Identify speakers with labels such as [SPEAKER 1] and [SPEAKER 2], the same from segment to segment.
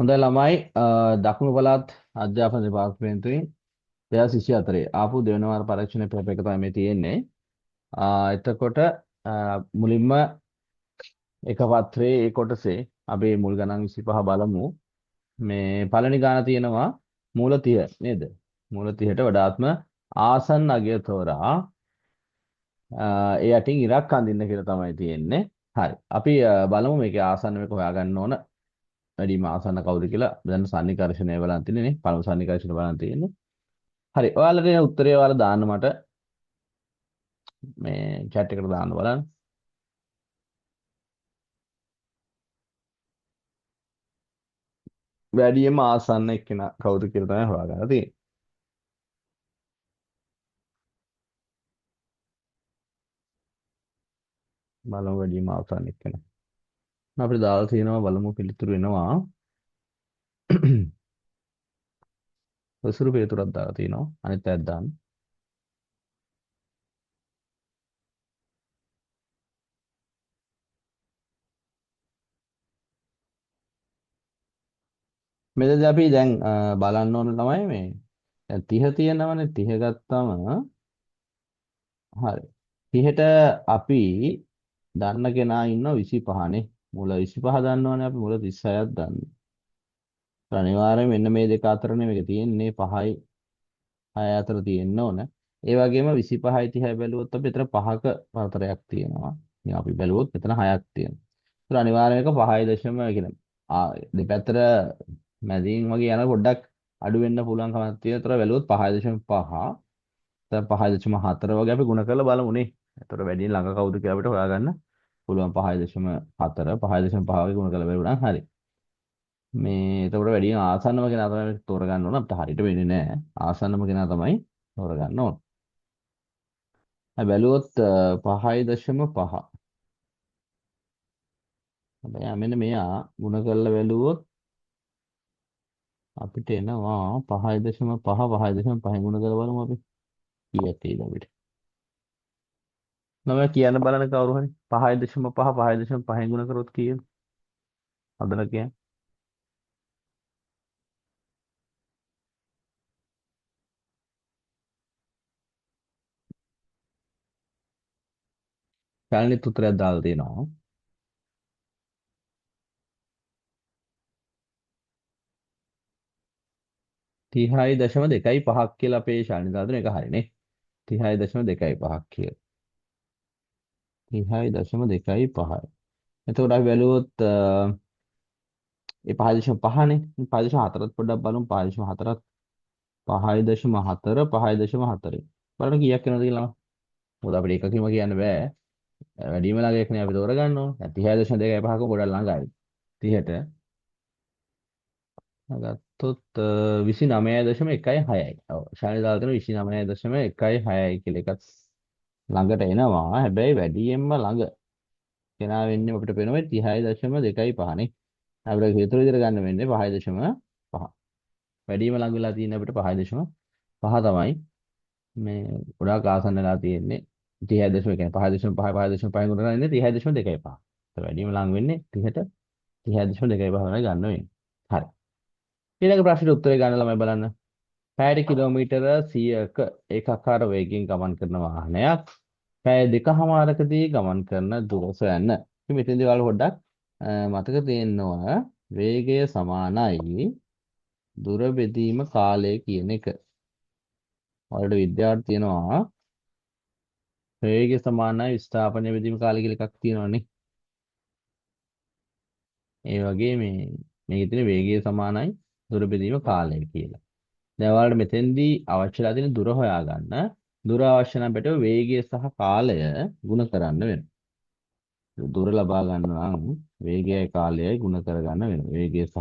[SPEAKER 1] හොඳයි ළමයි දකුණු පළාත් අධ්‍යාපන දෙපාර්තමේන්තුවෙන් 2024 ආපු දෙවන වාර පරීක්ෂණ පෙළ එක තමයි මේ තියෙන්නේ. එතකොට මුලින්ම එක පත්‍රයේ ඒ කොටසේ අපි මුල් ගණන් 25 බලමු. මේ පළවෙනි ගාන තියෙනවා මූල 30 නේද? මූල 30ට වඩාත්ම ආසන්න අගය තෝරා ඒ යටින් ඉරක් අඳින්න කියලා තමයි තියෙන්නේ. හරි. අපි බලමු මේකේ ආසන්න මේක හොයාගන්න ඕන. වැඩිම ආසන්න කවුද කියලා. දැන් සන්නිකර්ෂණය බලන් තියෙන්නේ නේ. පළමු සන්නිකර්ෂණ බලන් තියෙන්නේ. හරි. ඔයාලට එන උත්තරේ ඔයාලා දාන්න මට මේ chat එකට දාන්න බලන්න. වැඩිම ආසන්න එක්කෙනා කවුද කියලා තමයි හොයාගන්න තියෙන්නේ. බලමු වැඩිම ආසන්න එක්කෙනා. අපිට දාලා තියෙනවා බලමු පිළිතුරු එනවා. ඔසුරු පිළිතුරක් දාලා තියෙනවා. අනිත් පැත්ත දාන්න. මෙතනදී අපි දැන් බලන්න ඕන තමයි මේ දැන් 30 තියෙනවනේ 30 ගත්තාම හරි 30ට අපි දන්න කෙනා ඉන්නවා 25 නේ මුල 25 දන්නවනේ අපි මුල 36ක් දන්නවා අනිවාර්යයෙන් මෙන්න මේ දෙක අතරනේ මේක තියෙන්නේ 5යි 6 අතර තියෙන්න ඕන ඒ වගේම 25යි 30යි බැලුවොත් අපි එතන 5ක පරතරයක් තියෙනවා ඉතින් අපි බැලුවොත් මෙතන 6ක් තියෙනවා ඒත් අනිවාර්යයෙන් එක 5යි දශම කියන්නේ දෙපැත්තට මැදින් වගේ යන පොඩ්ඩක් අඩු වෙන්න පුළුවන් කමක් තියෙන. ඒතර බැලුවොත් 5.5 දැන් 5.4 වගේ අපි ගුණ කරලා බලමුනේ. ඒතර වැඩි ළඟ කවුද කියලා අපිට හොයාගන්න පුළුවන් 5.4 5.5 වගේ ගුණ කරලා බලුණා. හරි. මේ එතකොට වැඩි ආසන්නම කෙනා තමයි තෝරගන්න ඕන. අපිට හරියට වෙන්නේ නැහැ. ආසන්නම කෙනා තමයි තෝරගන්න ඕන. අපි බැලුවොත් 5.5 හැබැයි මෙන්න මෙයා ගුණ කරලා බැලුවොත් අපිට එනවා 5.5 5.5 ගුණ කරලා බලමු අපි. කීයක් තියෙද අපිට? මම කියන්න බලන කවුරු හරි 5.5 5.5 ගුණ කරොත් කීයද? හදලා කියන්න. පැලණිත් උත්තරයක් දාලා තියෙනවා. 30.25ක් කියලා අපේ ශාලිනී දාලා දෙන එක හරිනේ. 30.25ක් කියලා. 30.25. එතකොට අපි බැලුවොත් ඒ 5.5නේ. 5.4ත් පොඩ්ඩක් බලමු 5.4ත් 5.4 5.4. බලන්න කීයක් වෙනවද කියලා. මොකද අපිට එකකින්ම කියන්න බෑ. වැඩිම ළඟ එකනේ අපි තෝරගන්න ඕන. 30.25ක ගොඩක් ළඟයි. 30ට ගත්තොත් 29.16යි. ඔව් ශාලිනී දාලා තියෙන 29.16යි කියලා එකක් ළඟට එනවා. හැබැයි වැඩියෙන්ම ළඟ කෙනා වෙන්නේ අපිට පේනවා 30.25 නේ. අපිට හේතු විදිහට ගන්න වෙන්නේ 5.5. වැඩිම ළඟ වෙලා තියෙන අපිට 5.5 තමයි. මේ ගොඩාක් ආසන්න වෙලා තියෙන්නේ 30.5 කියන්නේ 5.5 5.5 ගුණ කරලා ඉන්නේ 30.25. ඒක වැඩිම ළඟ වෙන්නේ 30ට 30.25 තමයි ගන්න වෙන්නේ. හරි. ඊළඟ ප්‍රශ්නෙට උත්තරේ ගන්න ළමයි බලන්න. පැයට කිලෝමීටර 100ක ඒකාකාර වේගයෙන් ගමන් කරන වාහනයක් පැය දෙකමාරකදී ගමන් කරන දුර සොයන්න. ඉතින් මෙතෙන්දී ඔයාලා පොඩ්ඩක් මතක තියෙනවා වේගය සමානයි දුර බෙදීම කාලය කියන එක. ඔයාලට විද්‍යාවට තියෙනවා වේගය සමානයි විස්ථාපනය බෙදීම කාලය කියලා එකක් තියෙනවානේ. ඒ වගේ මේකේ තියෙන වේගය සමානයි දුර බෙදීම කාලය කියලා. දැන් ඔයාලට මෙතෙන්දී අවශ්‍යලා තියෙන දුර හොයාගන්න. දුර අවශ්‍ය නම් පිටව වේගය සහ කාලය ගුණ කරන්න වෙනවා. දුර ලබා ගන්න නම් වේගයයි කාලයයි ගුණ කරගන්න වෙනවා. වේගය සහ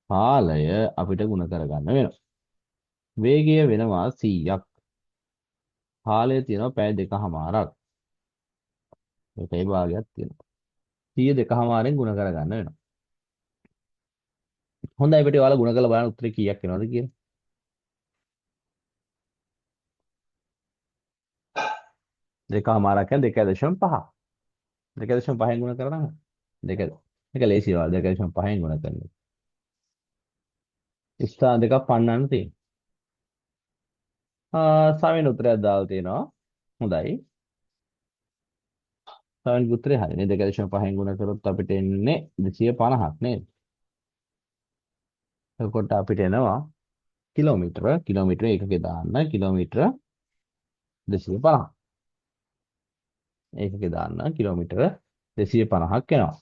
[SPEAKER 1] කාලය අපිට ගුණ කරගන්න වෙනවා. වේගය වෙනවා 100ක්. කාලය තියෙනවා පැය දෙකමාරක්. ඒකයි භාගයක් තියෙනවා. 100 දෙකමාරෙන් ගුණ කරගන්න වෙනවා. හොඳයි අපිට ඔයාලා ගුණ කරලා බලන්න උත්තරේ කීයක් එනවද කියලා. දෙකමාරක් කියන්නේ 2.5. 2.5න් ගුණ කරනවා. දෙක එක ලේසි ඔයාලා 2.5න් ගුණ කරනවා. ස්ථාන දෙකක් පන්නන්න තියෙනවා. සාවෙන් උත්තරයක් දාලා තියෙනවා. හොඳයි. සාවෙන් උත්තරේ හරිනේ. 2.5න් ගුණ කරොත් අපිට එන්නේ 250ක් නේද? එතකොට අපිට එනවා කිලෝමීටර ඒකකේ දාන්න කිලෝමීටර 250. ඒකකේ දාන්න කිලෝමීටර 250ක් එනවා.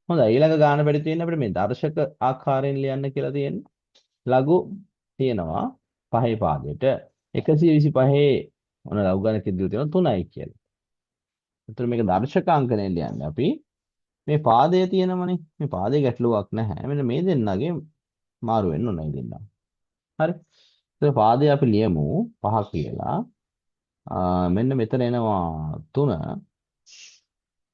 [SPEAKER 1] හොඳයි ඊළඟ ගාන වැඩි තියෙන අපිට මේ දර්ශක ආකාරයෙන් ලියන්න කියලා තියෙන්නේ. ලඝු තියෙනවා පහේ පාදයට 125 මොන ලඝු ගණක ඉදිරිය තියෙනවා 3යි කියලා. ඒතර මේක දර්ශකාංකණයෙන් ලියන්නේ අපි මේ පාදයේ තියෙනමනේ. මේ පාදේ ගැටලුවක් නැහැ. මෙන්න මේ දෙන්නගේ මාරු වෙන්න ඕනයි දෙන්නා. හරි. ඒතර පාදේ අපි ලියමු 5 කියලා. මෙන්න මෙතන එනවා 3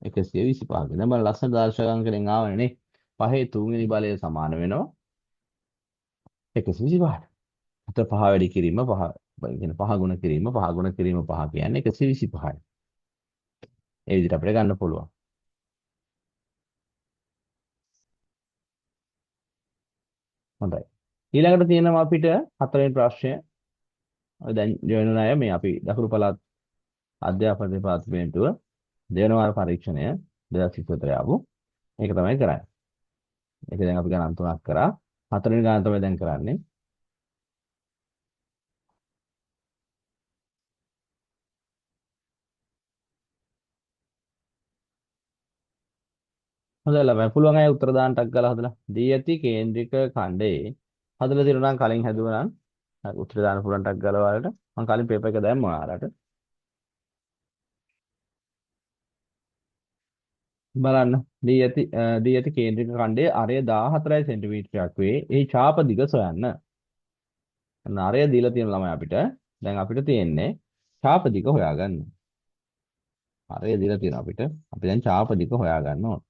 [SPEAKER 1] 125 ගෙන. දැන් බලන්න ලස්සන දර්ශකාංකණයෙන් ආවනේ නේ. පහේ තුන්වෙනි බලය සමාන වෙනවා 125ට. අත පහ වැඩි කිරීම පහ කියන පහ ගුණ කිරීම පහ ගුණ කිරීම පහ කියන්නේ 125යි. ඒ විදිහට අපිට ගන්න පුළුවන්. හොඳයි. ඊළඟට තියෙනවා අපිට හතරවෙනි ප්‍රශ්නය. ඔය දැන් ජොයින් වුණ අය මේ අපි දකුණු පළාත් අධ්‍යාපන දෙපාර්තමේන්තුව දෙවන වාර පරීක්ෂණය 2024 ආපු ඒක තමයි කරන්නේ. ඒක දැන් අපි ගණන් තුනක් කරා. හතරවෙනි ගණන් තමයි දැන් කරන්නේ. හොඳයි ළමයි පුළුවන් අය උත්තර දාන්න ටක් ගාලා හදලා. දී ඇති කේන්ද්‍රික ඛණ්ඩේ හදලා තියෙනවා නම් කලින් හැදුවා නම් උත්තර දාන්න පුළුවන් ටක් ගාලා ඔයාලට. මම කලින් පේපර් එක දැම්මා ඔයාලට. බලන්න දී ඇති කේන්ද්‍රික ඛණ්ඩයේ අරය 14 සෙන්ටිමීටරයක් වේ. එහි ඡාප දිග සොයන්න. අන්න අරය දීලා තියෙන ළමයි අපිට. දැන් අපිට තියෙන්නේ ඡාප දිග හොයාගන්න. අරය දීලා තියෙන අපිට. අපි දැන් ඡාප දිග හොයාගන්න ඕන.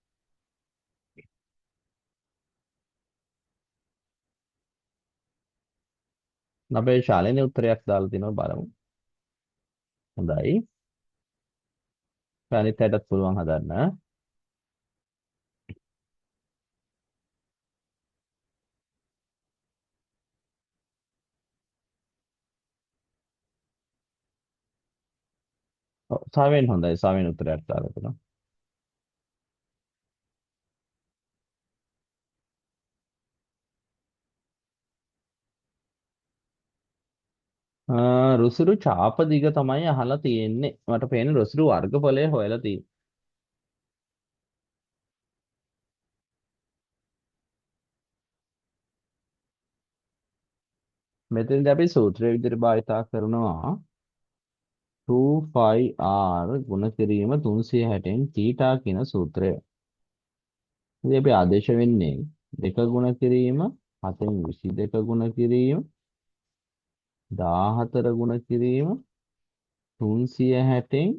[SPEAKER 1] අපේ ශාලේනේ උත්තරයක් දාලා තිනවා බලමු. හොඳයි. අනිත් පැයටත් පුළුවන් හදන්න. ඔව් සාවෙන් හොඳයි. සාවෙන් උත්තරයක් දාලා තිනවා. රුසිරු ඡාප දිග තමයි අහලා තියෙන්නේ. මට පේන්නේ රුසිරු වර්ගඵලය හොයලා තියෙන්නේ. මෙතනදී අපි සූත්‍රය විදිහට භාවිතා කරනවා 2πr ගුණ කිරීම 360න් θ කියන සූත්‍රය. ඉතින් අපි ආදේශ වෙන්නේ 2 ගුණ කිරීම 7න් 22 ගුණ කිරීම 14 ගුණ කිරීම 360න්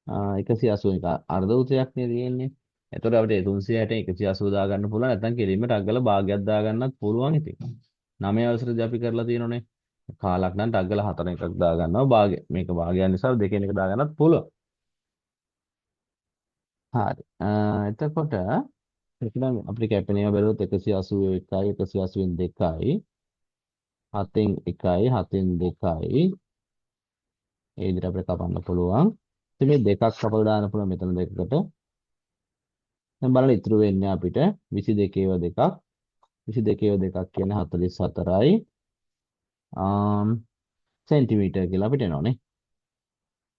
[SPEAKER 1] 181 අර්ධ උතයක් නේ තියෙන්නේ. එතකොට අපිට 360න් 180 දා ගන්න පුළුවන්. නැත්නම් කෙලින්ම ටග්ගල භාගයක් දා ගන්නත් පුළුවන් ඉතින්. 9 අවසරදී අපි කරලා තියෙනනේ. කාලක් නම් ටග්ගල 4 එකක් දා ගන්නවා භාගය. මේක භාගයක් නිසා දෙකෙන් එක දා ගන්නත් පුළුවන්. හරි. එතකොට එතන අපිට කැපෙනේම බැලුවොත් 181යි 180න් 2යි 7න් 1යි 7න් 2යි ඒ විදිහට අපිට කපන්න පුළුවන්. ඉතින් මේ දෙකක් කපලා දාන්න පුළුවන් මෙතන දෙකකට. දැන් බලන්න ඉතුරු වෙන්නේ අපිට 22ව දෙකක් 22ව දෙකක් කියන්නේ 44යි සෙන්ටිමීටර කියලා අපිට එනවනේ.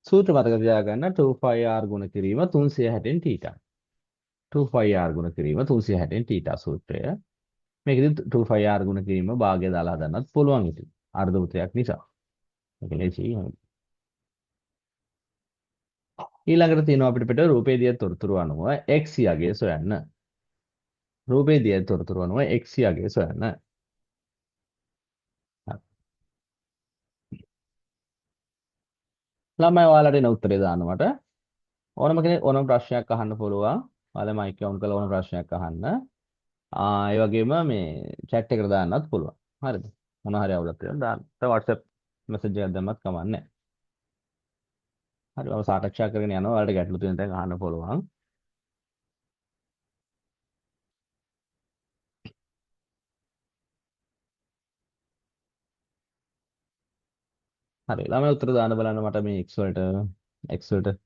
[SPEAKER 1] සූත්‍ර මතක තියාගන්න 2πr ගුණ කිරීම 360න් θ. 2πr ගුණ කිරීම 360න් θ සූත්‍රය. මේකෙදි 2πr ගුණ කිරීම භාගය දාලා හදන්නත් පුළුවන් ඉතින්. අර්ධ උතයක් නිසා. ඒක ලේසියි. ඊළඟට තියෙනවා අපිට පිට රූපේ දිය තොරතුරු අනුව x යගේ සොයන්න. රූපේ දිය තොරතුරු අනුව x යගේ සොයන්න. ළමයි ඔයාලට එන උත්තරේ දාන්න මට. ඕනම කෙනෙක් ඕනම ප්‍රශ්නයක් අහන්න පුළුවන්. ඔයාලා මයික් ඔන් කරලා ඕනම ප්‍රශ්නයක් අහන්න. ඒ වගේම මේ chat එකට දාන්නත් පුළුවන්. හරිද? මොන හරි අවුලක් තියෙනවා දාන්න. WhatsApp message එකක් දැම්මත් කමක් නැහැ. හරි මම සාකච්ඡා කරගෙන යනවා. ඔයාලට ගැටලු තියෙන තැන් අහන්න පුළුවන්. හරි ළමයි උත්තර දාන්න බලන්න මට මේ x වලට x වලට.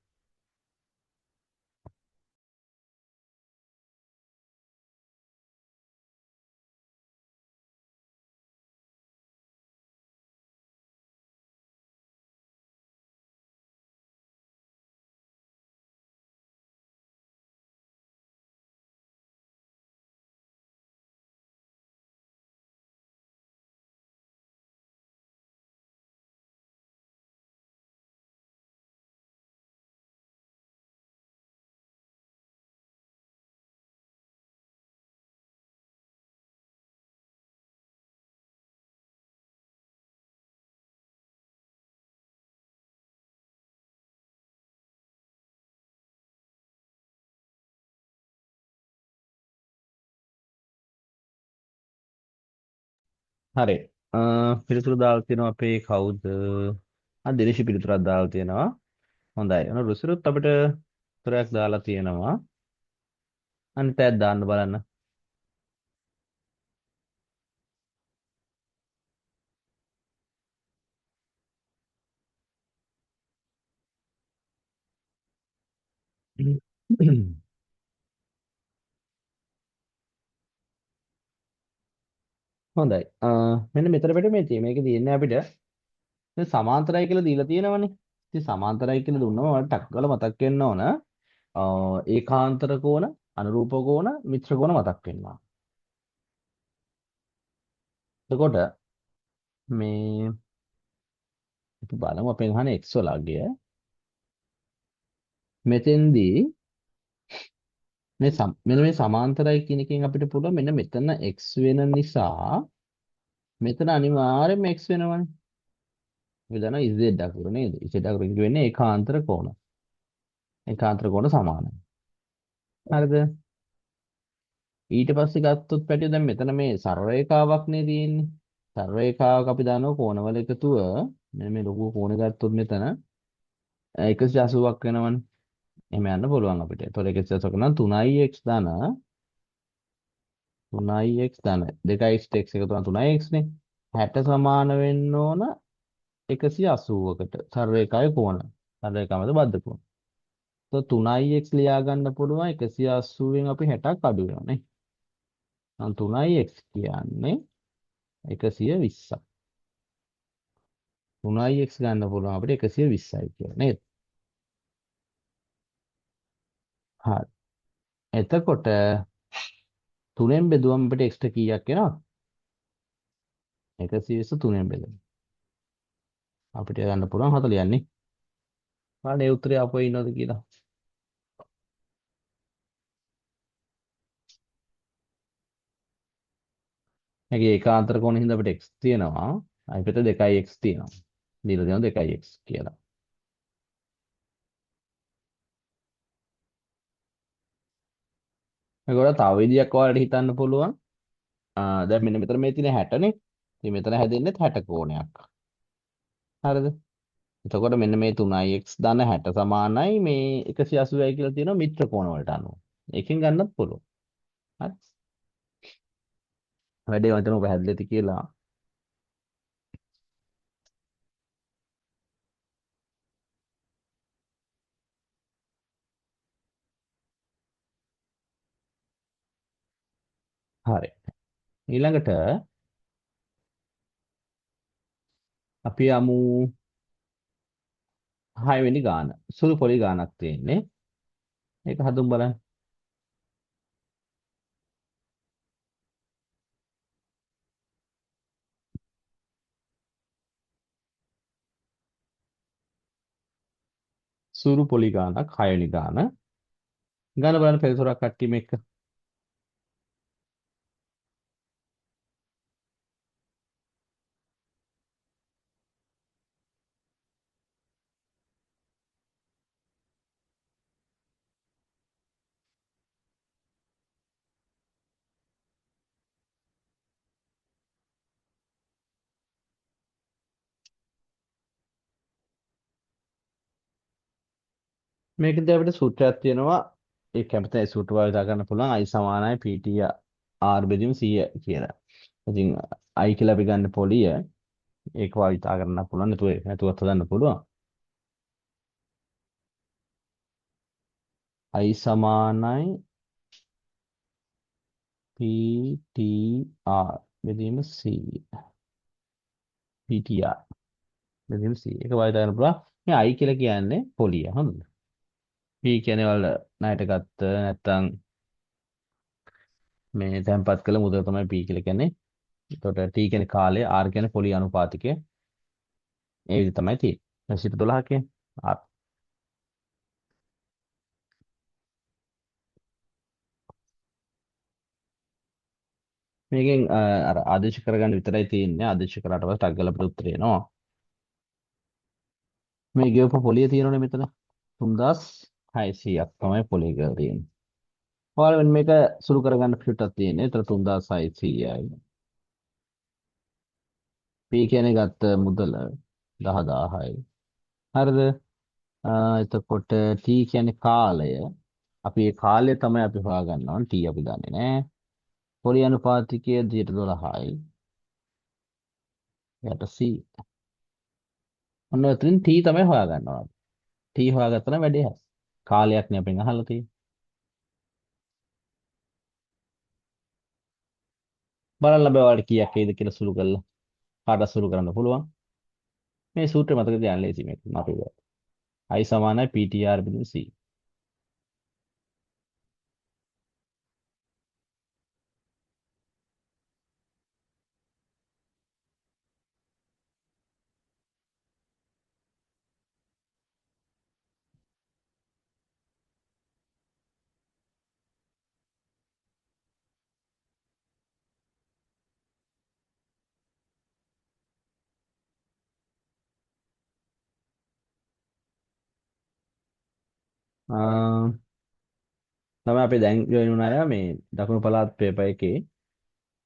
[SPEAKER 1] හරි. පිළිතුරු දාලා තියෙනවා අපේ කවුද? දිනේෂ් පිළිතුරක් දාලා තියෙනවා. හොඳයි. රුසිරුත් අපිට උත්තරයක් දාලා තියෙනවා. අනිත් අයත් දාන්න බලන්න. හොඳයි. මෙන්න මෙතන පිට මේක තියෙන්නේ අපිට මේ සමාන්තරයි කියලා දීලා තියෙනවනේ. ඉතින් සමාන්තරයි කියලා දුන්නම වලට ටක් ගාලා මතක් වෙන්න ඕන. ඒකාන්තර කෝණ, අනුරූප කෝණ, මිශ්‍ර කෝණ මතක් වෙනවා. එතකොට මේ අපි බලමු අපෙන් අහන x වලගේ මෙතෙන්දී මෙන්න මේ සමාන්තරයි කියන එකෙන් අපිට පුළුවන් මෙන්න මෙතන x වෙන නිසා මෙතන අනිවාර්යෙන්ම x වෙනවනේ. අපි දන්නවා z අකුර නේද? z අකුර කියන්නේ ඒකාන්තර කෝණ. ඒකාන්තර කෝණ සමානයි. හරිද? ඊට පස්සේ ගත්තොත් පැටිය දැන් මෙතන මේ සරල රේඛාවක් නේ තියෙන්නේ. සරල රේඛාවක අපි දන්නවා කෝණවල එකතුව මෙන්න මේ ලොකු කෝණ ගත්තොත් මෙතන 180ක් වෙනවනේ. එහෙම යන්න පුළුවන් අපිට. ඒතකොට 180ක නම් 3x ධන 3x ධන 2x x එකතු කරන 3x නේ. 60 සමාන වෙන්න ඕන 180කට. සරල රේඛාවේ කෝණ. සරල රේඛාව මත බද්ධ කෝණ. તો 3x ලියා ගන්න පුළුවන් 180න් අපි 60ක් අඩු වෙනවා නේ. නම් 3x කියන්නේ 120ක්. 3x ගන්න පුළුවන් අපිට 120යි කියලා නේද? හරි. එතකොට 3ෙන් බෙදුවම අපිට එක්ස්ට්‍රා කීයක් එනවද? 120 3ෙන් බෙදෙන. අපිට ගන්න පුළුවන් 40ක් නේ. බලන්න ඒ උත්තරය අපෝ ඉන්නවද කියලා. මේකේ ඒකාන්තර කෝණෙ හින්දා අපිට x තියෙනවා. අපිට 2x තියෙනවා. දීලා දෙනවා 2x කියලා. මේකට තව විදියක් ඔයාලට හිතන්න පුළුවන්. දැන් මෙන්න මෙතන මේ තියෙන 60 නේ. ඉතින් මෙතන හැදෙන්නේ 60 කෝණයක්. හරිද? එතකොට මෙන්න මේ 3x ධන 60 සමානයි මේ 180යි කියලා තියෙනවා මිත්‍ර කෝණ වලට අනුව. එකෙන් ගන්නත් පුළුවන්. හරි. වැඩේ වන්දන පැහැදිලි ඇති කියලා. හරි. ඊළඟට අපි යමු 6 වෙනි ගාන. සුළු පොලි ගානක් තියෙන්නේ. ඒක හදුම් බලන්න. සුළු පොලි ගානක් 6 වෙනි ගාන. ගාන බලන්න පෙරසොරක් කට්ටිය මේක. මේකදී අපිට සූත්‍රයක් තියෙනවා. ඒ කැමති සූත්‍ර වල ගන්න පුළුවන් i සමානයි pt r බෙදීම 100 කියලා. ඉතින් i කියලා අපි ගන්න පොලිය ඒක භාවිතා කරන්න පුළුවන්. නැතුවත් හදන්න පුළුවන්. I සමානයි PTR බෙදීම C. PTR බෙදීම C. ඒක භාවිතා කරන්න පුළුවන්. මේ I කියලා කියන්නේ පොලිය. හොඳද? P කියන්නේ වල ණයට ගත්ත නැත්තම් මේ තැන්පත් කළ මුදල තමයි P කියලා කියන්නේ. එතකොට T කියන්නේ කාලය, R කියන්නේ පොලි අනුපාතිකය. ඒ විදිහ තමයි තියෙන්නේ. සිට 12 කියන්නේ R. මේකෙන් අර ආදේශ කරගන්න විතරයි තියෙන්නේ. ආදේශ කරාට පස්සේ ටක් ගාලා අපිට උත්තරේ එනවා. මේ ගෙවපු පොලිය තියෙනවනේ මෙතන. 3600ක් තමයි පොලිය කියලා තියෙන්නේ. ඔයාලා මෙන්න මේක සුළු කරගන්න පිටක් තියෙන්නේ. ඒතර 3600යි. P කියන්නේ ගත්ත මුදල 10000යි. හරිද? එතකොට T කියන්නේ කාලය. අපි ඒ කාලය තමයි අපි හොයාගන්න ඕන. T අපි දන්නේ නැහැ. පොලි අනුපාතිකය 12යි. යට C. ඔන්න ඔතනින් T තමයි හොයාගන්න ඕන. T හොයාගත්තා නම් වැඩේ හරි. කාලයක් නේ අපෙන් අහලා තියෙන්නේ. බලන්න බෑ ඔයාලට කීයක් එයිද කියලා සුළු කරලා. කාටද සුළු කරන්න පුළුවන්. මේ සූත්‍රය මතක තියාගන්න ලේසි මේක. මතක. I සමානයි PTR බිඳු C. තමයි අපි දැන් ජොයින් වුණ අය මේ දකුණු පළාත් පේපර් එකේ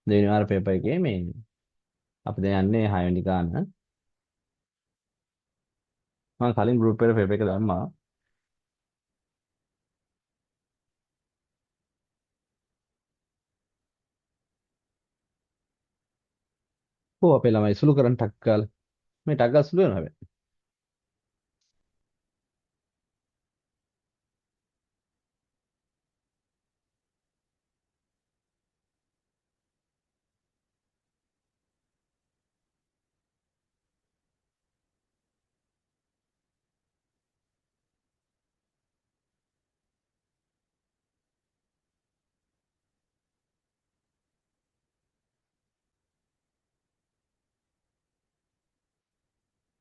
[SPEAKER 1] දෙවෙනි වාර පේපර් එකේ මේ අපි දැන් යන්නේ 6 වෙනි ගාන. මම කලින් ගෲප් එකට පේපර් එක දැම්මා. කොහොම අපේ ළමයි සුළු කරන් ටක් ගාලා මේ ටක් ගාලා සුළු වෙනවා හැබැයි.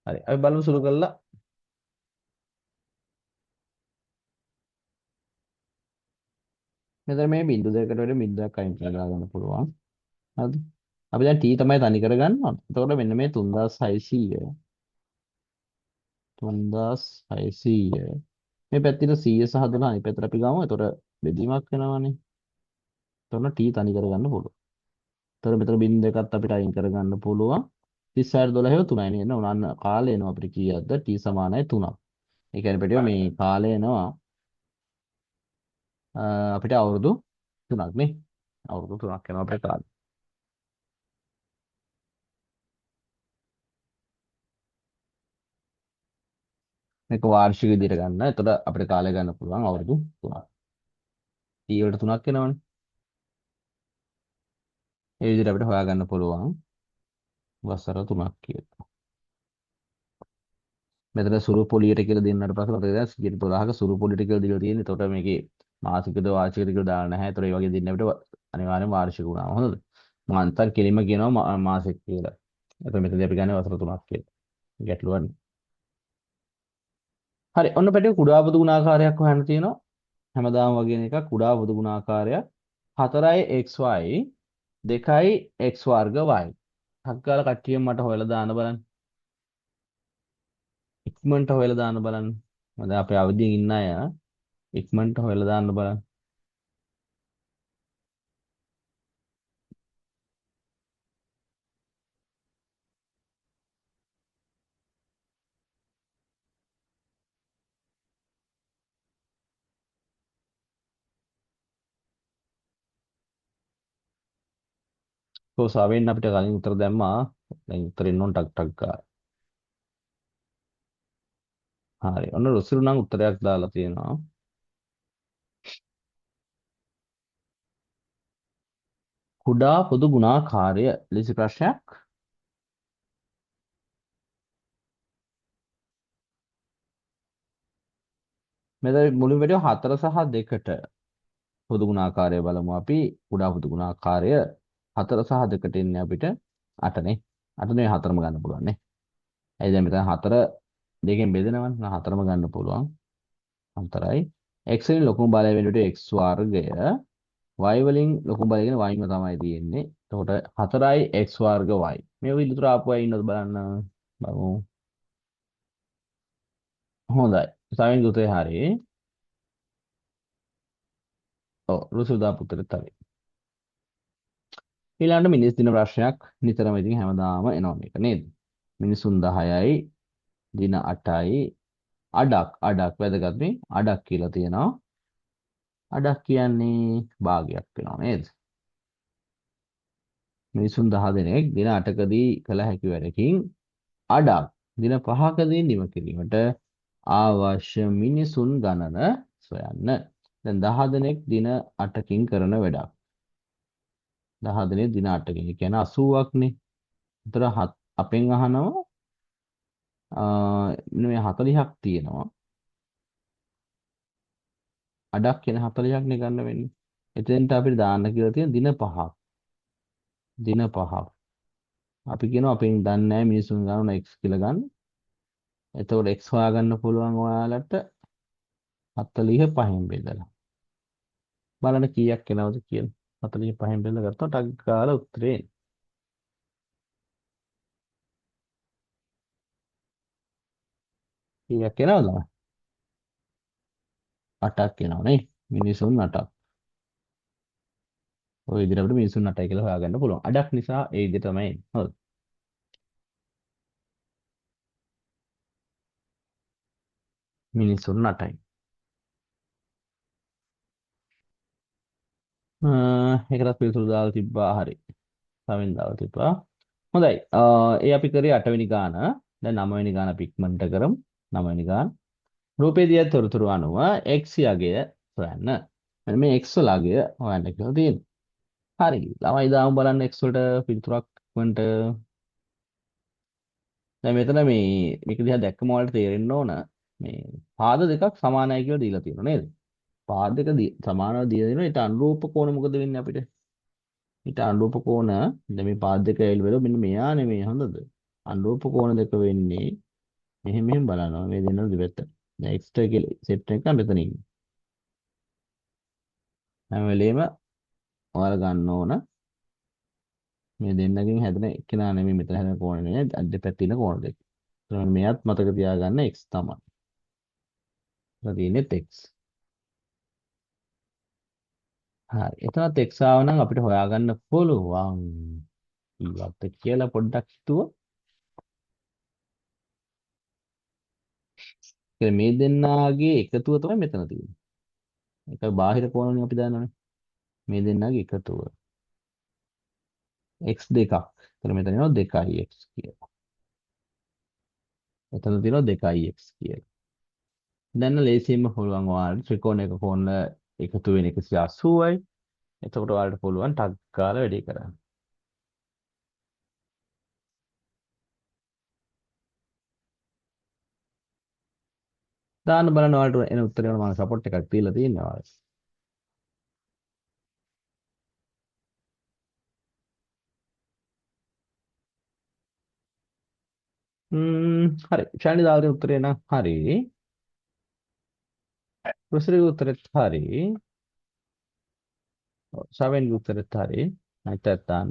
[SPEAKER 1] හරි. අපි බලමු සුළු කරලා. මෙතන මේ බිංදු දෙකකට වඩා බිංදුවක් අයින් කරලා ගන්න පුළුවන්. හරිද? අපි දැන් t තමයි තනි කරගන්න ඕනේ. එතකොට මෙන්න මේ 3600 3600 මේ පැත්තට 100 සහ 12 අනිත් පැත්තට අපි ගමු. එතකොට බෙදීමක් වෙනවනේ. එතකොට t තනි කරගන්න පුළුවන්. එතකොට මෙතන බිංදු දෙකත් අපිට අයින් කරගන්න පුළුවන්. 36 12 3යි නේද? උනන්න කාලය එනවා අපිට කීයක්ද? t සමානයි 3ක්. ඒ කියන්නේ පිටිය මේ කාලය එනවා අපිට අවුරුදු 3ක් නේ. අවුරුදු 3ක් යනවා අපේ කාලය. මේක වාර්ෂික විදිහට ගන්න. එතකොට අපිට කාලය ගන්න පුළුවන් අවුරුදු 3ක්. t වලට 3ක් එනවනේ. ඒ විදිහට අපිට හොයාගන්න පුළුවන් වසර 3ක් කියලා. මෙතන සුරු පොලියට කියලා දෙන්නට පස්සේ මතක දැන් 112ක සුරු පොලියට කියලා දීලා තියෙන්නේ. එතකොට මේකේ මාසිකද වාර්ෂිකද කියලා දාලා නැහැ. එතකොට ඒ වගේ දෙන්න අපිට අනිවාර්යෙන් වාර්ෂික වුණා. හොඳද? මම අන්තර කෙලින්ම කියනවා මාසික කියලා. එතකොට මෙතනදී අපි ගන්නේ වසර 3ක් කියලා. ගැටලුවක් නෑ. හරි. ඔන්න පැටිය කුඩා පොදු ගුණාකාරයක් හොයන්න තියෙනවා. හැමදාම වගේ එකක් කුඩා පොදු ගුණාකාරයක් 4xy 2x වර්ග y. හක්කාල කට්ටිය මට හොයලා දාන්න බලන්න. ඉක්මනට හොයලා දාන්න බලන්න. මම දැන් අපේ අවදියෙන් ඉන්න අය ඉක්මනට හොයලා දාන්න බලන්න. සාවෙන් අපිට කලින් උත්තර දැම්මා. දැන් උත්තරෙන්න ඕන ටක් ටක් ගාලා. හරි. ඔන්න රුසිරු නම් උත්තරයක් දාලා තියෙනවා. කුඩා පොදු ගුණාකාරය ලෙස ප්‍රශ්නයක්. මෙතන මුලින් වැඩිව 4 සහ 2ට පොදු ගුණාකාරය බලමු අපි. කුඩා පොදු ගුණාකාරය 4 සහ 2ට එන්නේ අපිට 8 නේ. 8 නේ 4ම ගන්න පුළුවන් නේ. එයි දැන් මෙතන 4 දෙකෙන් බෙදෙනවනේ. 4ම ගන්න පුළුවන්. අන්තරයි. x වලින් ලොකුම බලය වෙනුවට x වර්ගය y වලින් ලොකුම බලය කියන y ම තමයි තියෙන්නේ. එතකොට 4යි x වර්ග y. මේ විදිහට ආපු අය ඉන්නවද බලන්න. බලමු. හොඳයි. සාවෙන් උත්තරේ හරියි. ඔව් රුසිරු දාපු උත්තරෙත් හරියි. ඊළඟට මිනිස් දින ප්‍රශ්නයක් නිතරම ඉතින් හැමදාම එනවා මේක නේද? මිනිසුන් 10යි දින 8යි අඩක් වැදගත් මේ අඩක් කියලා තියෙනවා. අඩක් කියන්නේ භාගයක් වෙනවා නේද? මිනිසුන් 10 දෙනෙක් දින 8කදී කළ හැකි වැඩකින් අඩක් දින 5කදී නිම කිරීමට අවශ්‍ය මිනිසුන් ගණන සොයන්න. දැන් 10 දෙනෙක් දින 8කින් කරන වැඩක්. 10 දෙනෙක් දින 8කින්. ඒ කියන්නේ 80ක් නේ. ඒතර අපෙන් අහනවා මෙන්න මේ 40ක් තියෙනවා. අඩක් කියන 40ක් නේ ගන්න වෙන්නේ. එතෙන්ට අපිට දාන්න කියලා තියෙන දින 5ක්. දින 5ක්. අපි කියනවා අපෙන් දන්නේ නැහැ මිනිසුන් ගන්න x කියලා ගන්න. එතකොට x හොයාගන්න පුළුවන් ඔයාලට 45න් බෙදලා. බලන්න කීයක් එනවද කියලා. 45න් බෙදලා ගත්තොත් ටක් ගාලා උත්තරේ එන්නේ. කීයක් එනවද? 8ක් එනවා නේ. මිනිසුන් 8ක්. ওই විදිහට අපිට මිනිසුන් 8යි කියලා හොයාගන්න පුළුවන්. අඩක් නිසා ඒ විදිහට තමයි එන්නේ. හොඳයි. මිනිසුන් 8යි. ඒකටත් පිළිතුරු දාලා තිබ්බා. හරි. සමෙන් දාලා තිබ්බා. හොඳයි. ඒ අපි කරේ 8 වෙනි ගාන. දැන් 9 වෙනි ගාන අපි ඉක්මනට කරමු. 9 වෙනි ගාන. රූපේ දිය තොරතුරු අනුව x යගය හොයන්න. මෙන්න මේ x වල අගය හොයන්න කියලා තියෙනවා. හරි. ළමයි දාමු බලන්න x වලට පිළිතුරක් වන්ට. දැන් මෙතන මේක දිහා දැක්කම ඔයාලට තේරෙන්න ඕන මේ පාද දෙකක් සමානයි කියලා දීලා තියෙනවා නේද? පාද දෙක සමානව දීලා දෙනවා. ඊට අනුරූප කෝණ මොකද වෙන්නේ අපිට? ඊට අනුරූප කෝණ දැන් මේ පාද දෙක ඇවිල්ලා බලමු මෙන්න මෙයා නෙමෙයි හොඳද? අනුරූප කෝණ දෙක වෙන්නේ මෙහෙම බලනවා මේ දෙන්න දෙපැත්ත. දැන් x කියලා සෙට් එක මෙතන ඉන්නේ. හැම වෙලේම ඔයාලා ගන්න ඕන මේ දෙන්නගෙන් හැදෙන එක්කෙනා නෙමෙයි මෙතන හැදෙන කෝණ නේ දෙපැත්තේ ඉන්න කෝණ දෙක. ඒතර මෙයත් මතක තියාගන්න x තමයි. ඒතර තියෙන්නේ x. හරි. එතනත් x ආව නම් අපිට හොයාගන්න පුළුවන්. ඊවත් කියලා පොඩ්ඩක් හිතුවා. මේ දෙන්නාගේ එකතුව තමයි මෙතන තියෙන්නේ. ඒක බාහිර කෝණනේ අපි දන්නවනේ. මේ දෙන්නාගේ එකතුව. x දෙකක්. එතන මෙතන එනවා 2x කියලා. එතන තියෙනවා 2x කියලා. දැන් ලේසියෙන්ම පුළුවන් ඔයාලට ත්‍රිකෝණයක කෝණ එකතු වෙන 180යි. එතකොට ඔයාලට පුළුවන් ටක් ගාලා වැඩේ කරන්න. දාන්න බලන්න ඔයාලට එන උත්තරේ මම සපෝට් එකක් දීලා තියෙනවා ඔයාලට. හරි. ශානි දාලා තියෙන උත්තරේ නම් හරි. රුසිරේ උත්තරෙත් හරි. ශාවෙන්ගේ උත්තරෙත් හරි. නැත්නම් දාන්න.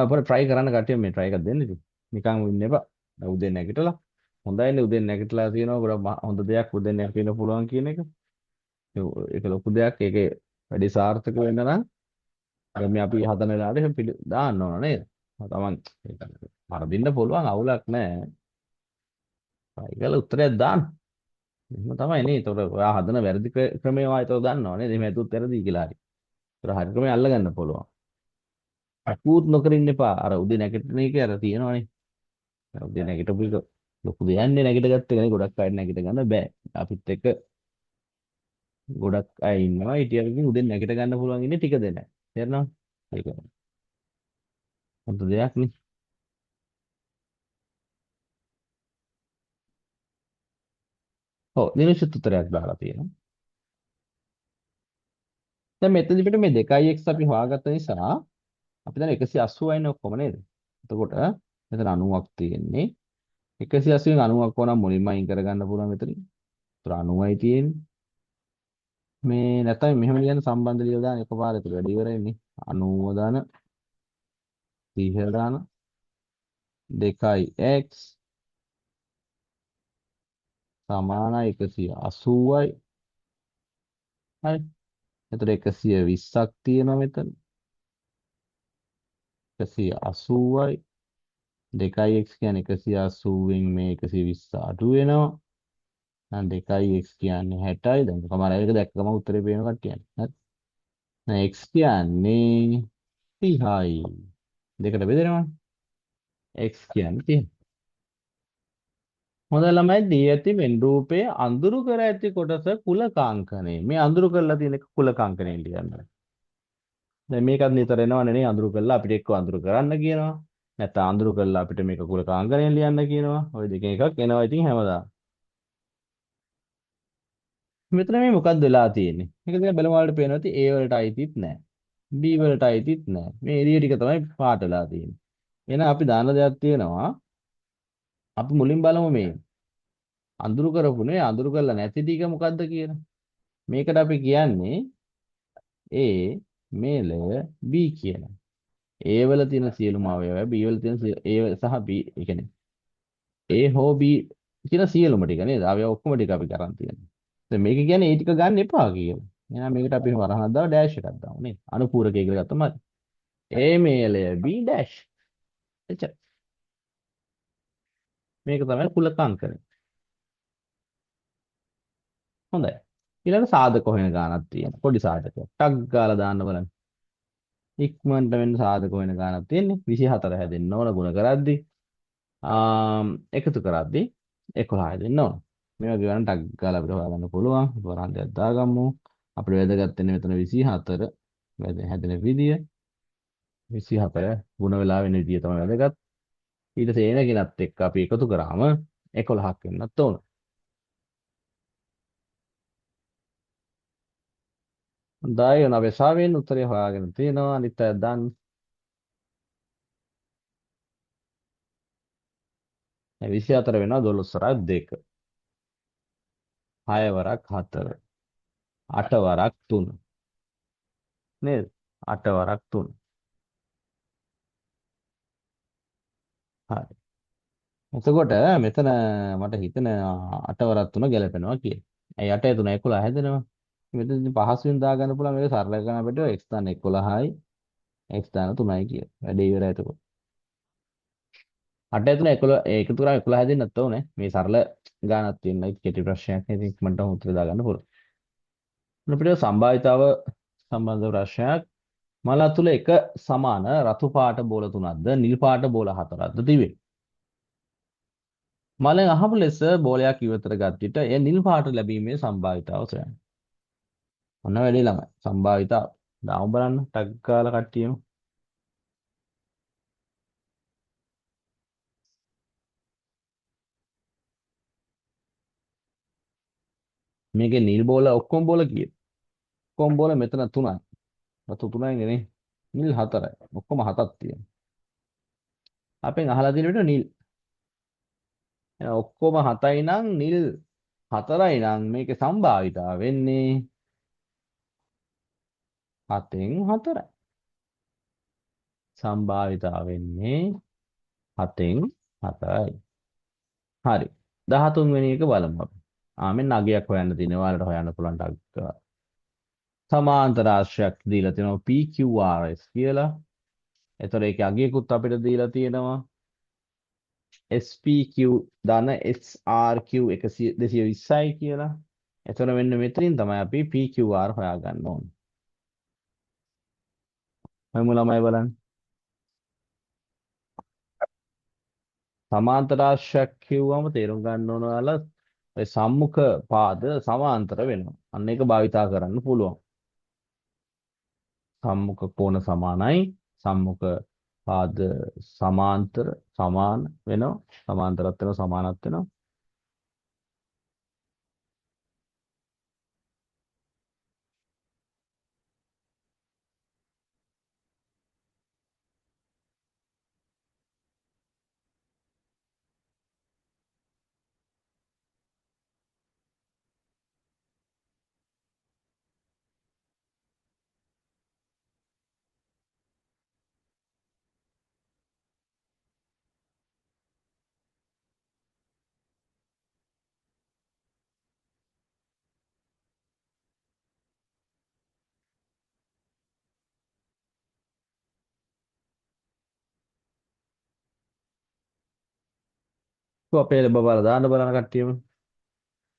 [SPEAKER 1] පොඩ්ඩක් try කරන්න කටිය මේ try එකක් දෙන්න ඉතින්. නිකන් ඉන්න එපා. උදේ නැගිටලා. හොඳයිනේ උදේ නැගිටලා තියෙනවා ගොඩක් හොඳ දෙයක් උදේ නැගිටින්න පුළුවන් කියන එක. ඒක ලොකු දෙයක්. ඒකේ වැඩි සාර්ථක වෙන්න නම් අර මේ අපි හදන වෙලාවට එහෙම දාන්න ඕන නේද? තමන් වරදින්න පුළුවන් අවුලක් නැහැ. ඒකල උත්තරයක් දාන්න. එහෙම තමයි නේ. ඒතකොට ඔයා හදන වැරදි ක්‍රමය ඔයා ඒතකොට දන්නවා නේද? එහෙම ඇතුත් වැරදි කියලා හරි. ඒතර හරියටම අල්ල ගන්න පුළුවන්. අකුත් නොකර ඉන්න එපා. අර උදේ නැගිටින එක අර තියෙනවනේ. උදේ නැගිටපු එක ලොකු දෙයක් නේ නැගිටගත්ත එක නේ ගොඩක් අය නැගිට ගන්න බෑ. අපිත් එක්ක ගොඩක් අය ඉන්නවා. හිටියකින් උදේ නැගිට ගන්න පුළුවන් ඉන්නේ ටික දෙනෙක්. තේරෙනවද? ඒක හොඳ දෙයක් නේ. ඔව් නිශ්චිත උත්තරයක් දාලා තියෙනවා. දැන් මෙතනදි පිට මේ 2x අපි හොයාගත්ත නිසා අපි දැන් 180 යිනේ ඔක්කොම නේද? එතකොට මෙතන 90ක් තියෙන්නේ. 180න් 90ක් ඕනම් මුලින්ම අයින් කරගන්න පුළුවන් මෙතනින්. ඒතර 90යි තියෙන්නේ. මේ නැත්නම් මෙහෙම ලියන්න සම්බන්ධ ලියලා දාන එකපාරට ඒක වැඩි ඉවරයිනේ. 90 දාන 30 දාන 2x සමානයි 180යි. හරි. එතකොට 120ක් තියෙනවා මෙතන. 180යි 2x කියන්නේ 180න් මේ 120 අඩු වෙනවා. දැන් 2x කියන්නේ 60යි. දැන් සමහර අය ඒක දැක්කම උත්තරේ පේන කට්ටියනේ. හරි. දැන් x කියන්නේ 30යි. දෙකට බෙදෙනවා. x කියන්නේ 30. හොඳ ළමයි දී ඇති වෙන් රූපයේ අඳුරු කර ඇති කොටස කුලකාංකණය. මේ අඳුරු කරලා තියෙන එක කුලකාංකණය ලියන්න. දැන් මේකත් නිතර එනවනේ නේ අඳුරු කරලා අපිට එක්ක අඳුරු කරන්න කියනවා. නැත්නම් අඳුරු කරලා අපිට මේක කුලකාංකණය ලියන්න කියනවා. ওই දෙකෙන් එකක් එනවා ඉතින් හැමදාම. මෙතන මේ මොකක්ද වෙලා තියෙන්නේ? මේක දිහා බලමු වලට පේනවා ඉතින් A වලට අයිතිත් නැහැ. B වලට අයිතිත් නැහැ. මේ එළිය ටික තමයි පාට වෙලා තියෙන්නේ. එහෙනම් අපි දාන දෙයක් තියෙනවා. අපි මුලින් බලමු මේ අඳුරු කරපුනේ අඳුරු කරලා නැති ටික මොකද්ද කියලා. මේකට අපි කියන්නේ A මේ layer B කියලා. A වල තියෙන සියලුම අවයවය B වල තියෙන A සහ B ඒ කියන්නේ A හෝ B කියන සියලුම ටික නේද? අවයව ඔක්කොම ටික අපි කරන් තියෙනවා. දැන් මේක කියන්නේ ඒ ටික ගන්න එපා කියලා. එහෙනම් මේකට අපි වරහන් දාලා ඩෑෂ් එකක් දාමු නේද? අනුපූරකය කියලා ගත්තම හරි. A මේ layer B ඩෑෂ්. එච්චර. මේක තමයි කුලකාංකණය. හොඳයි. ඊළඟ සාධක හොයන ගානක් තියෙනවා. පොඩි සාධකයක්. ටක් ගාලා දාන්න බලන්න. ඉක්මනට වෙන්න සාධක හොයන ගානක් තියෙන්නේ. 24 හැදෙන්න ඕන ගුණ කරද්දි. එකතු කරද්දි 11 හැදෙන්න ඕන. මේ වගේ ගණන් ටක් ගාලා අපිට හොයාගන්න පුළුවන්. වරන්දයක් දාගමු. අපිට වැදගත් වෙන්නේ මෙතන 24 හැදෙන විදිය. 24 ගුණ වෙලා වෙන විදිය තමයි වැදගත්. ඊට සේන කෙනත් එක්ක අපි එකතු කරාම 11ක් වෙන්නත් ඕන. හොඳයි ඔන්න අපි සාවෙන් උත්තරේ හොයාගෙන තියෙනවා. අනිත් අය දන්න 24 වෙනවා 12 වරක් 2. 6 වරක් 4. 8 වරක් 3. නේද? 8 වරක් 3. හරි. එතකොට මෙතන මට හිතෙන 8 වරක් 3 ගැලපෙනවා කියලා. ඇයි 8 3 11 හැදෙනවා. මෙතන පහසුවෙන් දාගන්න පුළුවන් මේක සරල කරන අපිට x දාන්න 11යි x දාන්න 3යි කියලා. වැඩේ ඉවරයි එතකොට. 8 3 11 එකතු කරා 11 හැදෙන්නත් ඕනේ. මේ සරල ගානක් තියෙනවා. කෙටි ප්‍රශ්නයක් නේද? ඉක්මනට උත්තර දාගන්න පුළුවන්. අපිට සම්භාවිතාව සම්බන්ධ ප්‍රශ්නයක් මල තුල එක සමාන රතු පාට බෝල 3ක්ද නිල් පාට බෝල 4ක්ද තිබේ. මලෙන් අහපු ලෙස බෝලයක් ඉවතට ගත් විට එය නිල් පාට ලැබීමේ සම්භාවිතාව සොයන්න. ඔන්න වැඩි ළමයි. සම්භාවිතාව. දාමු බලන්න ටක් ගාලා කට්ටියම. මේකේ නිල් බෝල ඔක්කොම බෝල කීයද? ඔක්කොම බෝල මෙතන 3යි. රතු 3යි නේ. නිල් 4යි. ඔක්කොම 7ක් තියෙනවා. අපෙන් අහලා තියෙන විදිහට නිල්. එහෙනම් ඔක්කොම 7යි නම් නිල් 4යි නම් මේකේ සම්භාවිතාව වෙන්නේ 7න් 4යි. සම්භාවිතාව වෙන්නේ 7න් 4යි. හරි. 13 වෙනි එක බලමු අපි. මෙන්න අගයක් හොයන්න තියෙනවා. ඔයාලට හොයන්න පුළුවන් ටක්. සමාන්තර ආශ්‍රයක් දීලා තියෙනවා PQRS කියලා. එතකොට ඒකේ අගයකුත් අපිට දීලා තියෙනවා SPQ ධන SRQ 220යි කියලා. එතකොට මෙන්න මෙතනින් තමයි අපි PQR හොයාගන්න ඕනේ. ඔය ළමයි බලන්න. සමාන්තර රාශියක් කිව්වම තේරුම් ගන්න ඕන ඔයාලා ඒ සම්මුඛ පාද සමාන්තර වෙනවා. අන්න ඒක භාවිතා කරන්න පුළුවන්. සම්මුඛ කෝණ සමානයි. සම්මුඛ පාද සමාන්තර සමාන වෙනවා. සමාන්තරත් වෙනවා සමානත් වෙනවා. අපේ බබාලා දාන්න බලන කට්ටියම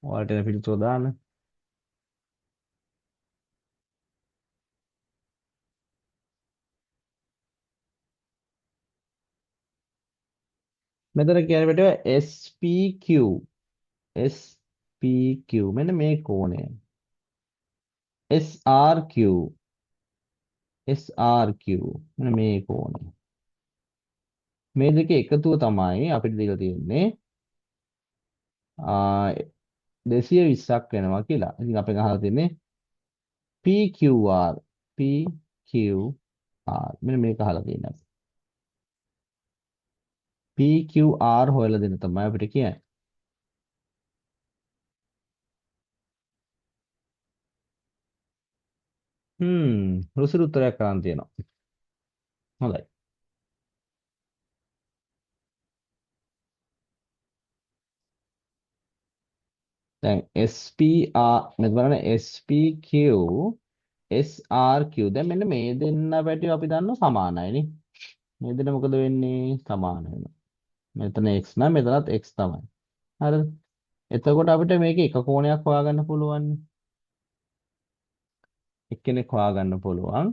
[SPEAKER 1] ඔයාලට එන පිළිතුර දාන්න. මෙතන කියන පිටුව SPQ SPQ මෙන්න මේ කෝණය SRQ SRQ මෙන්න මේ කෝණය මේ දෙක එකතුව තමයි අපිට දීලා තියෙන්නේ 220ක් වෙනවා කියලා. ඉතින් අපෙන් අහලා තියෙන්නේ PQR PQR මෙන්න මේක අහලා තියෙනවා. PQR හොයලා දෙන්න තමයි අපිට කියන්නේ. රුසිරු උත්තරයක් කරන් තියෙනවා. හොඳයි. දැන් SPR මෙතන බලන්න SPQ SRQ දැන් මෙන්න මේ දෙන්න පැටිව අපි දන්නවා සමානයිනේ. මේ දෙන්න මොකද වෙන්නේ? සමාන වෙනවා. මෙතන x නම් මෙතනත් x තමයි. හරිද? එතකොට අපිට මේක එක කෝණයක් හොයාගන්න පුළුවන්. එක්කෙනෙක් හොයාගන්න පුළුවන්.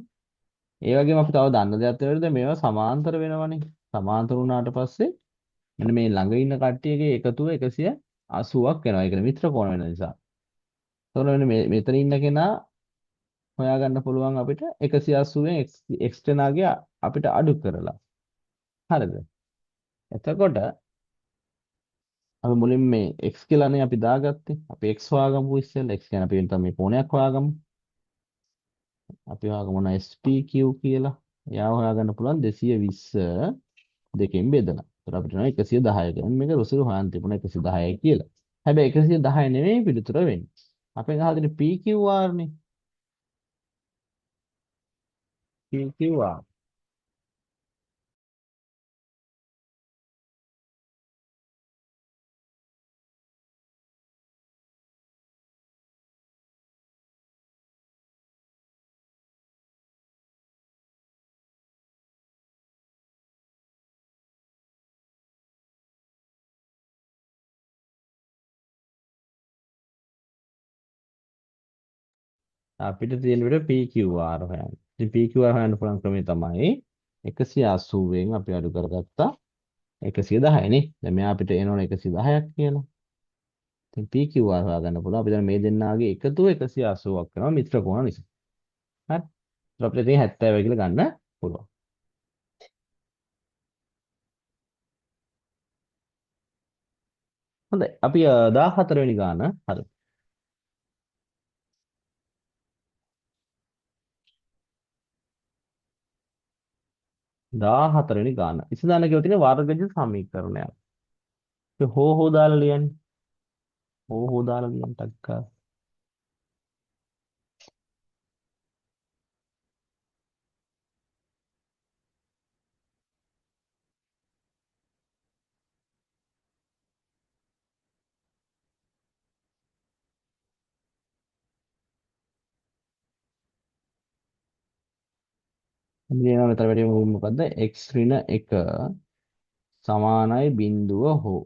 [SPEAKER 1] ඒ වගේම අපි තව දන්න දෙයක් තියෙනවද? මේවා සමාන්තර වෙනවනේ. සමාන්තර වුණාට පස්සේ මෙන්න මේ ළඟ ඉන්න කට්ටියගේ එකතුව 180ක් වෙනවා. ඒ කියන්නේ මිත්‍ර කෝණ වෙන නිසා. එතකොට මෙන්න මෙතන ඉන්න කෙනා හොයාගන්න පුළුවන් අපිට 180න් x දෙනාගේ අපිට අඩු කරලා. හරිද? එතකොට අපි මුලින් මේ x කියලානේ අපි දාගත්තේ. අපි x හොයාගමු ඉස්සෙල්ලා. x කියන අපි වෙන මේ කෝණයක් හොයාගමු. අපි හොයාගමු මොන SPQ කියලා. එයා හොයාගන්න පුළුවන් 220 දෙකෙන් බෙදලා. ඒතර අපිට නෝ 110 ගන්න මේක රුසිරු හොයන් තිබුණා 110යි කියලා. හැබැයි 110 නෙමෙයි පිළිතුර වෙන්නේ. අපෙන් අහලා තියෙන PQR නේ. PQR. අපිට තියෙන විදිහට PQR හොයන්න. ඉතින් PQR හොයන්න පුළුවන් ක්‍රමය තමයි 180න් අපි අඩු කරගත්තා 110 නේ. දැන් මෙයා අපිට එනවනේ 110ක් කියලා. ඉතින් PQR හොයාගන්න පුළුවන්. අපි දැන් මේ දෙන්නාගේ එකතුව 180ක් වෙනවා මිත්‍ර කෝණ නිසා. හරි. ඒත් අපිට තියෙන 70 කියලා ගන්න පුළුවන්. හොඳයි. අපි 14 වෙනි ගාන හරි. 14 වෙනි ගාන. ඉස්සදාන කියව තියෙන වර්ගජ සමීකරණයක්. අපි හෝ දාලා ලියන්නේ. හෝ දාලා ලියන්න ටක්ක. අපි ලියනවා මෙතන වැඩි මොකද්ද? x ඍණ 1 සමානයි බිඳුව හෝ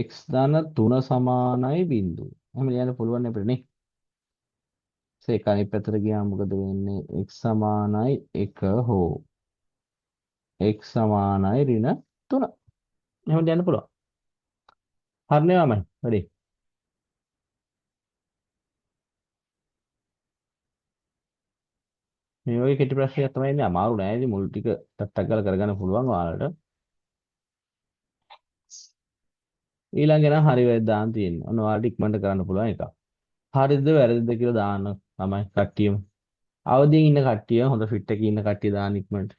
[SPEAKER 1] x ධන 3 සමානයි බිඳුව. එහෙම ලියන්න පුළුවන් අපිට නේ. ඒක අනිත් පැත්තට ගියාම මොකද වෙන්නේ? x සමානයි 1 හෝ x සමානයි ඍණ 3. එහෙම යන්න පුළුවන්. හරිනේ මමයි. වැඩි. මේ වගේ කෙටි ප්‍රශ්නයක් තමයි ඉන්නේ. අමාරු නෑ. ඉතින් මුල් ටික ටක් ටක් ගාලා කරගන්න පුළුවන් ඔයාලට. ඊළඟ නම් හරි වැරද්ද දාන්න තියෙන්නේ. ඔන්න ඔයාලට ඉක්මනට කරන්න පුළුවන් එක. හරිද වැරදිද කියලා දාන්න තමයි කට්ටියම. අවදියෙන් ඉන්න කට්ටිය හොඳ ෆිට් එකේ ඉන්න කට්ටිය දාන්න ඉක්මනට.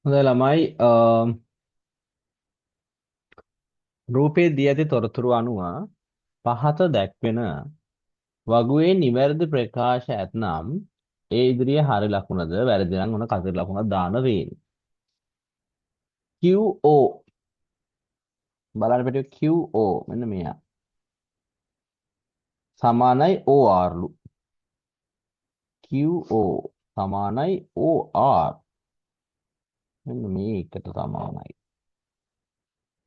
[SPEAKER 1] හොඳයි ළමයි රූපේ දී ඇති තොරතුරු අනුව පහත දැක්වෙන වගුවේ නිවැරදි ප්‍රකාශ ඇතනම් ඒ ඉදිරියේ හරි ලකුණද වැරදි නම් උන කතර ලකුණක් දාන්න වෙන්නේ. QO බලන්න පිටු QO මෙන්න මෙයා සමානයි OR ලු. QO සමානයි OR මෙන්න මේකට සමානයි.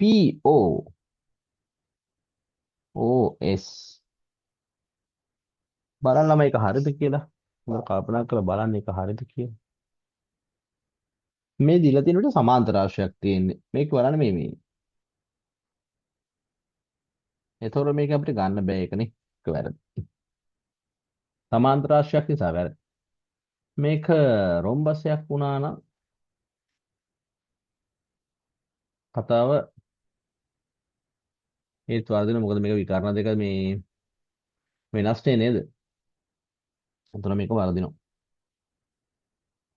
[SPEAKER 1] PO OS බලන්න ළමයි ඒක හරිද කියලා. මම කල්පනා කරලා බලන්න ඒක හරිද කියලා. මේ දීලා තියෙන විදිහට සමාන්තර රාශියක් තියෙන්නේ. මේක බලන්න මේ. ඒතකොට මේක අපිට ගන්න බෑ ඒකනේ. ඒක වැරදි. සමාන්තර රාශියක් නිසා වැරදි. මේක රොම්බසයක් වුණා නම් කතාව ඒත් වර්ධන මොකද මේක විකර්ණ දෙක මේ වෙනස් නේද? එතන මේක වර්ධිනවා.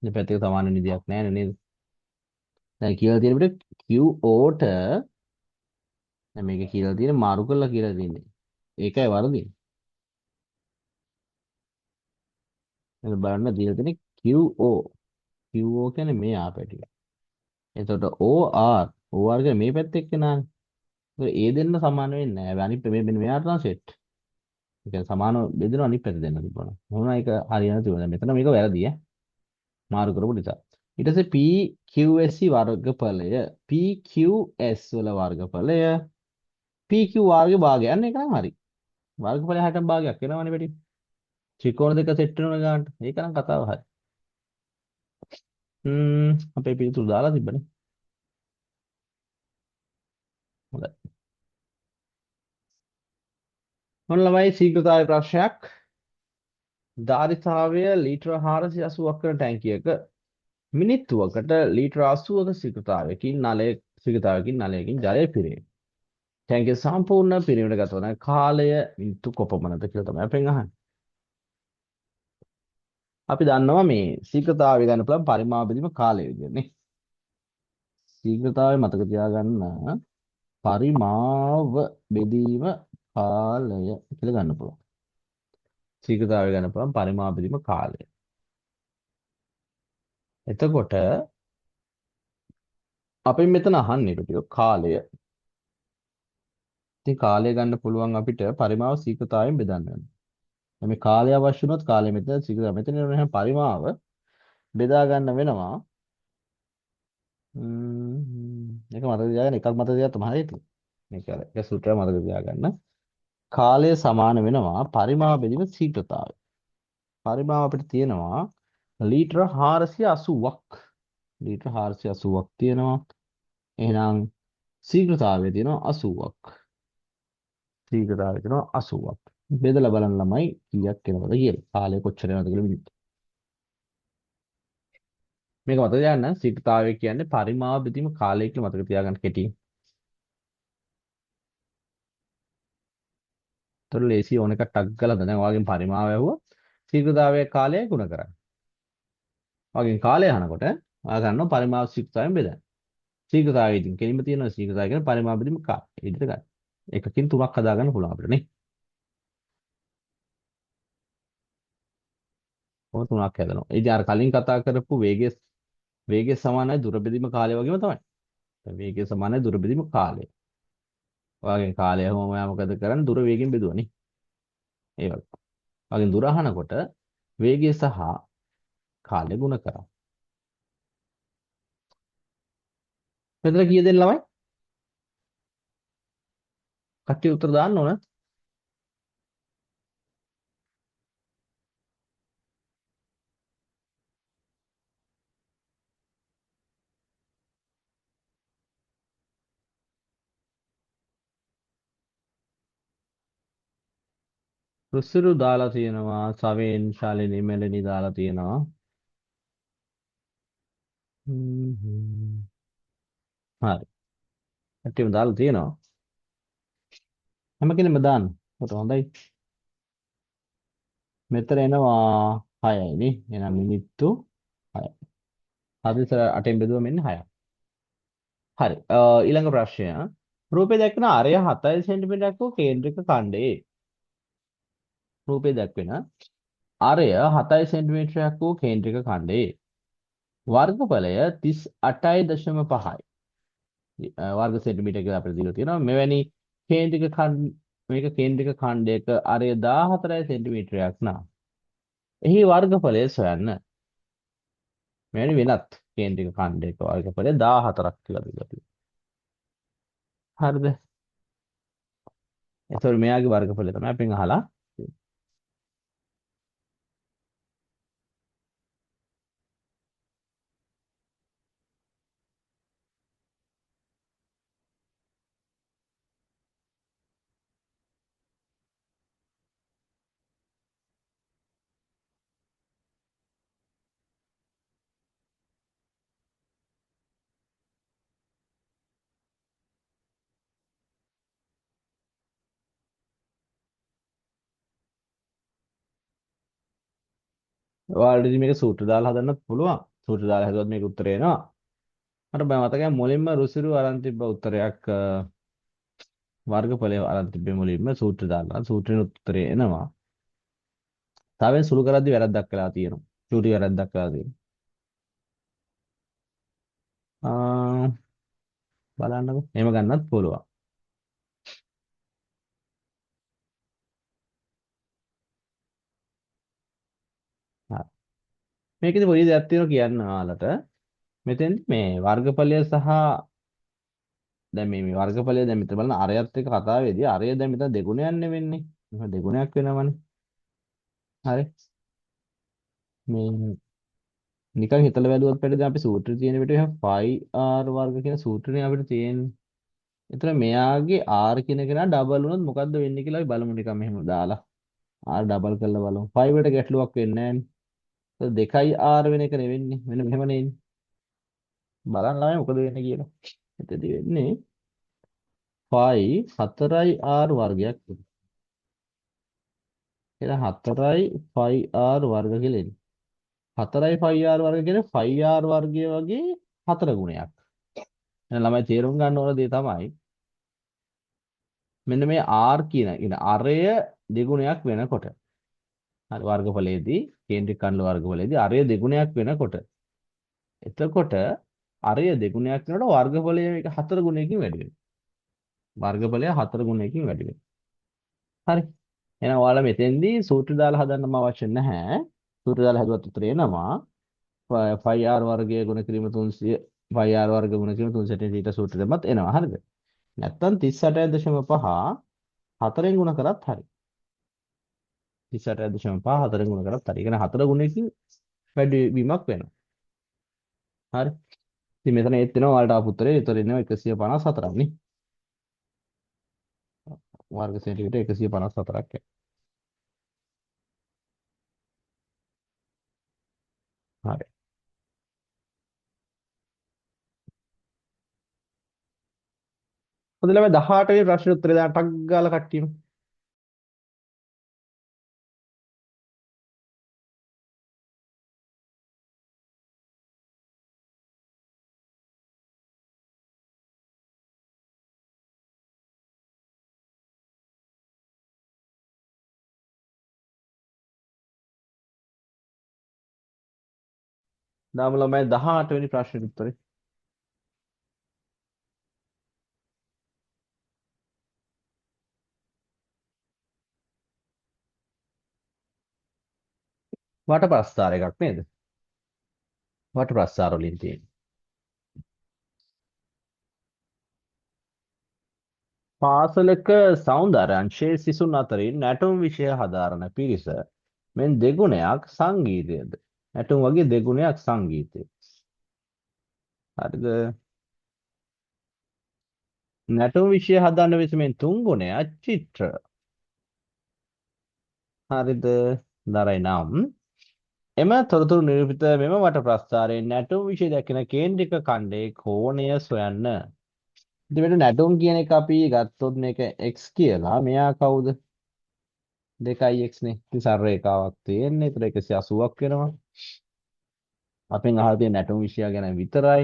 [SPEAKER 1] මේ පැත්තක සමාන නිදියක් නැහැ නේද? දැන් කියලා තියෙන විදිහට QO ට දැන් මේක කියලා තියෙන මාරු කරලා කියලා තියෙන්නේ. ඒකයි වර්ධින්නේ. එහෙනම් බලන්න දීලා තියෙන්නේ QO. QO කියන්නේ මේ ආපැටිය. එතකොට OR කියන්නේ මේ පැත්ත එක්කෙනානේ. ඒ දෙන්න සමාන වෙන්නේ නැහැ. අනිත් මේ මෙන්න මෙයාට නම් සෙට්. ඒ කියන්නේ සමාන බෙදෙනවා අනිත් පැත්ත දෙන්න තිබුණා. මොනවා ඒක හරියන තිබුණා. මෙතන මේක වැරදි ඈ. මාරු කරපු නිසා. ඊට පස්සේ PQSC වර්ගඵලය PQS වල වර්ගඵලය PQ වර්ගයේ භාගය. අන්න ඒක නම් හරි. වර්ගඵලය 60න් භාගයක් වෙනවනේ වැඩි. ත්‍රිකෝණ දෙක සෙට් වෙනවනේ ගන්නට. ඒක නම් කතාව හරි. අපේ පිළිතුරු දාලා තිබ්බනේ. හොඳයි. මොන ළමයි ශීඝ්‍රතාවය ප්‍රශ්නයක්. ධාරිතාවය ලීටර 480ක් වන ටැංකියක මිනිත්තුවකට ලීටර 80ක ශීඝ්‍රතාවයකින් නලයකින් ජලය පිරේ. ටැංකිය සම්පූර්ණ පිරීමට ගත වන කාලය මිනිත්තු කොපමණද කියලා තමයි අපෙන් අහන්නේ. අපි දන්නවා මේ ශීඝ්‍රතාවය ගන්න පුළුවන් පරිමාව බෙදීම කාලය විදිහනේ. ශීඝ්‍රතාවය මතක තියාගන්න පරිමාව බෙදීම කාලය කියලා ගන්න පුළුවන්. ශීඝ්‍රතාවය ගන්න පුළුවන් පරිමාව බෙදීම කාලය. එතකොට අපි මෙතන අහන්නේ ටික කාලය. ඉතින් කාලය ගන්න පුළුවන් අපිට පරිමාව ශීඝ්‍රතාවයෙන් බෙදන්න වෙනවා. මේ කාලය අවශ්‍ය වුණොත් කාලය මෙතන ශීඝ්‍රතාවය මෙතන වෙන පරිමාව බෙදා ගන්න වෙනවා. ඒක මතක තියාගන්න එකක් මතක තියාගත්ත තමයි හරියට. මේක අර එක සූත්‍රය මතක තියාගන්න. කාලය සමාන වෙනවා පරිමාව බෙදීම ශීඝ්‍රතාවය. පරිමාව අපිට තියෙනවා ලීටර 480ක්. ලීටර 480ක් තියෙනවා. එහෙනම් ශීඝ්‍රතාවය තියෙනවා 80ක්. ශීඝ්‍රතාවය තියෙනවා 80ක්. බෙදලා බලන්න ළමයි කීයක් වෙනවද කියලා. කාලය කොච්චර වෙනවද කියලා මිනිත්තු. මේක මතක තියාගන්න ශීඝ්‍රතාවය කියන්නේ පරිමාව බෙදීම කාලය කියලා මතක තියාගන්න කෙටි. ඒතර ලේසි ඕන එකක් ටක් ගාලා දැන් ඔයාගෙන් පරිමාව ඇහුවා ශීඝ්‍රතාවය කාලය ගුණ කරන්න. ඔයාගෙන් කාලය අහනකොට ඔයා ගන්නවා පරිමාව ශීඝ්‍රතාවයෙන් බෙදන්න. ශීඝ්‍රතාවය ඉතින් කෙලින්ම තියෙනවා ශීඝ්‍රතාවය කියන්නේ පරිමාව බෙදීම කාලය. ඒ විදිහට ගන්න. එකකින් තුනක් හදා ගන්න පුළුවන් අපිට නේ. ඔය තුනක් හැදෙනවා. ඉතින් අර කලින් කතා කරපු වේගය සමානයි දුර බෙදීම කාලය වගේම තමයි. වේගය සමානයි දුර බෙදීම කාලය. ඔයගෙන් කාලය හැමෝම ඔයා මොකද කරන්නේ? දුර වේගෙන් බෙදුවනේ. ඒ වගේ. ඔයගෙන් දුර අහනකොට වේගය සහ කාලය ගුණ කරා. මෙතන කීයද ළමයි? කට්ටිය උත්තර දාන්න ඕන. රුසිරු දාලා තියෙනවා. සවෙන් ශාලිනී මෙලනි දාලා තියෙනවා. හ්ම් හ්ම්. හරි. කට්ටියම දාලා තියෙනවා. හැම කෙනෙක්ම දාන්න. කොට හොඳයි. මෙතන එනවා 6යි නේ. එහෙනම් මිනිත්තු 6යි. 48න් බෙදුවා මෙන්න 6ක්. හරි. ඊළඟ ප්‍රශ්නය. රූපේ දැක්වෙන අරය 7 සෙන්ටිමීටරයක් වූ කේන්ද්‍රික ඛණ්ඩයේ රූපේ දැක්වෙන අරය 7 සෙන්ටිමීටරයක් වූ කේන්ද්‍රික ඛණ්ඩයේ වර්ගඵලය 38.5යි. වර්ග සෙන්ටිමීටර කියලා අපිට දීලා තියෙනවා. මෙවැනි කේන්ද්‍රික ඛණ්ඩ මේක කේන්ද්‍රික ඛණ්ඩයක අරය 14 සෙන්ටිමීටරයක් නම් එහි වර්ගඵලය සොයන්න. මෙවැනි වෙනත් කේන්ද්‍රික ඛණ්ඩයක වර්ගඵලය 14ක් කියලා දීලා තියෙනවා. හරිද? එතකොට මෙයාගේ වර්ගඵලය තමයි අපෙන් අහලා. ඔයාලට ඉතින් මේක සූත්‍ර දාලා හදන්නත් පුළුවන්. සූත්‍ර දාලා හදුවත් මේක උත්තරේ එනවා. මට මතකයි මුලින්ම රුසිරු අරන් තිබ්බ උත්තරයක් වර්ගඵලය අරන් තිබ්බේ මුලින්ම සූත්‍ර දාලා. සූත්‍රෙන් උත්තරේ එනවා. තාවෙන් සුළු කරද්දි වැරද්දක් කළා තියෙනවා. චූටි වැරද්දක් කළා තියෙනවා. බලන්නකො. එහෙම ගන්නත් පුළුවන්. හරි. මේකෙදි පොඩි දෙයක් තියෙනවා කියන්න ඔයාලට. මෙතෙන් මේ වර්ගඵලය සහ දැන් මේ වර්ගඵලය දැන් මෙතන බලන්න අරයත් එක්ක කතාවේදී අරය දැන් මෙතන දෙගුණයක්නේ වෙන්නේ. මෙහෙම දෙගුණයක් වෙනවනේ. හරි. මේ නිකන් හිතලා බැලුවත් පැත්තේ දැන් අපි සූත්‍රය තියෙන විදිහට එහෙනම් 5r වර්ග කියන සූත්‍රනේ අපිට තියෙන්නේ. එතන මෙයාගේ r කියන කෙනා ඩබල් වුණොත් මොකද්ද වෙන්නේ කියලා අපි බලමු නිකන් මෙහෙම දාලා. r ඩබල් කරලා බලමු. 5 වලට ගැටලුවක් වෙන්නේ නැහැ නේ. 2යි r වෙන එක නෙවෙන්නේ. මෙන්න මෙහෙම නෙන්නේ. බලන්න ළමයි මොකද වෙන්නේ කියලා. එතෙදි වෙන්නේ 5 4යි r වර්ගයක් වෙනවා. එහෙනම් 4යි 5r වර්ග කියලා එන්නේ. 4යි 5r වර්ග කියන්නේ 5r වර්ගය වගේ 4 ගුණයක්. එහෙනම් ළමයි තේරුම් ගන්න ඕන දේ තමයි මෙන්න මේ r කියන අරය දෙගුණයක් වෙනකොට හරි වර්ගඵලයේදී කේන්ද්‍රික කන්ඩ වර්ගඵලයේදී අරය දෙගුණයක් වෙනකොට එතකොට අරය දෙගුණයක් වෙනකොට වර්ගඵලය මේක 4 ගුණයකින් වැඩි වෙනවා. වර්ගඵලය 4 ගුණයකින් වැඩි වෙනවා. හරි. එහෙනම් ඔයාලා මෙතෙන්දී සූත්‍ර දාලා හදන්නම අවශ්‍ය නැහැ. සූත්‍ර දාලා හදුවත් උත්තරේ එනවා. 5r වර්ගය ගුණ කිරීම 300 5r වර්ග ගුණ කිරීම 360 ඊට සූත්‍ර දෙමත් එනවා. හරිද? නැත්තම් 38.5 4ෙන් ගුණ කරත් හරි. 38.5 4ෙන් ගුණ කරත් හරි. ඒ කියන්නේ 4 ගුණයකින් වැඩි වීමක් වෙනවා. හරි. ඉතින් මෙතන ඒත් වෙනවා ඔයාලට ආපු උත්තරේ. ඒතර එනවා 154ක් නේ. වර්ග සෙන්ටිමීටර 154ක්. හරි. හොඳ ළමයි 18 වෙනි ප්‍රශ්නේ උත්තරේ දාන්න ටක් ගාලා කට්ටියම. දාමු ළමයි 18 වෙනි ප්‍රශ්නෙට උත්තරේ. වට ප්‍රස්ථාර එකක් නේද? වට ප්‍රස්ථාර වලින් තියෙන. පාසලක සෞන්දර්යාංශයේ සිසුන් අතරින් නැටුම් විෂය හදාරන පිරිස මෙන් දෙගුණයක් සංගීතයද. නැටුම් වගේ දෙගුණයක් සංගීතය. හරිද? නැටුම් විෂය හදන්න වෙච්ච මෙන් තුන් ගුණයක් චිත්‍ර. හරිද? දරයි නම් එම තොරතුරු නිරූපිත මෙම වට ප්‍රස්ථාරයෙන් නැටුම් විෂය දැකින කේන්ද්‍රික ඛණ්ඩයේ කෝණය සොයන්න. ඉතින් මෙන්න නැටුම් කියන එක අපි ගත්තොත් මේක x කියලා. මෙයා කවුද? 2x නේ. ඉතින් සරල රේඛාවක් තියෙන්නේ. ඒතර 180ක් වෙනවා. අපෙන් අහලා තියෙන නැටුම් විෂය ගැන විතරයි.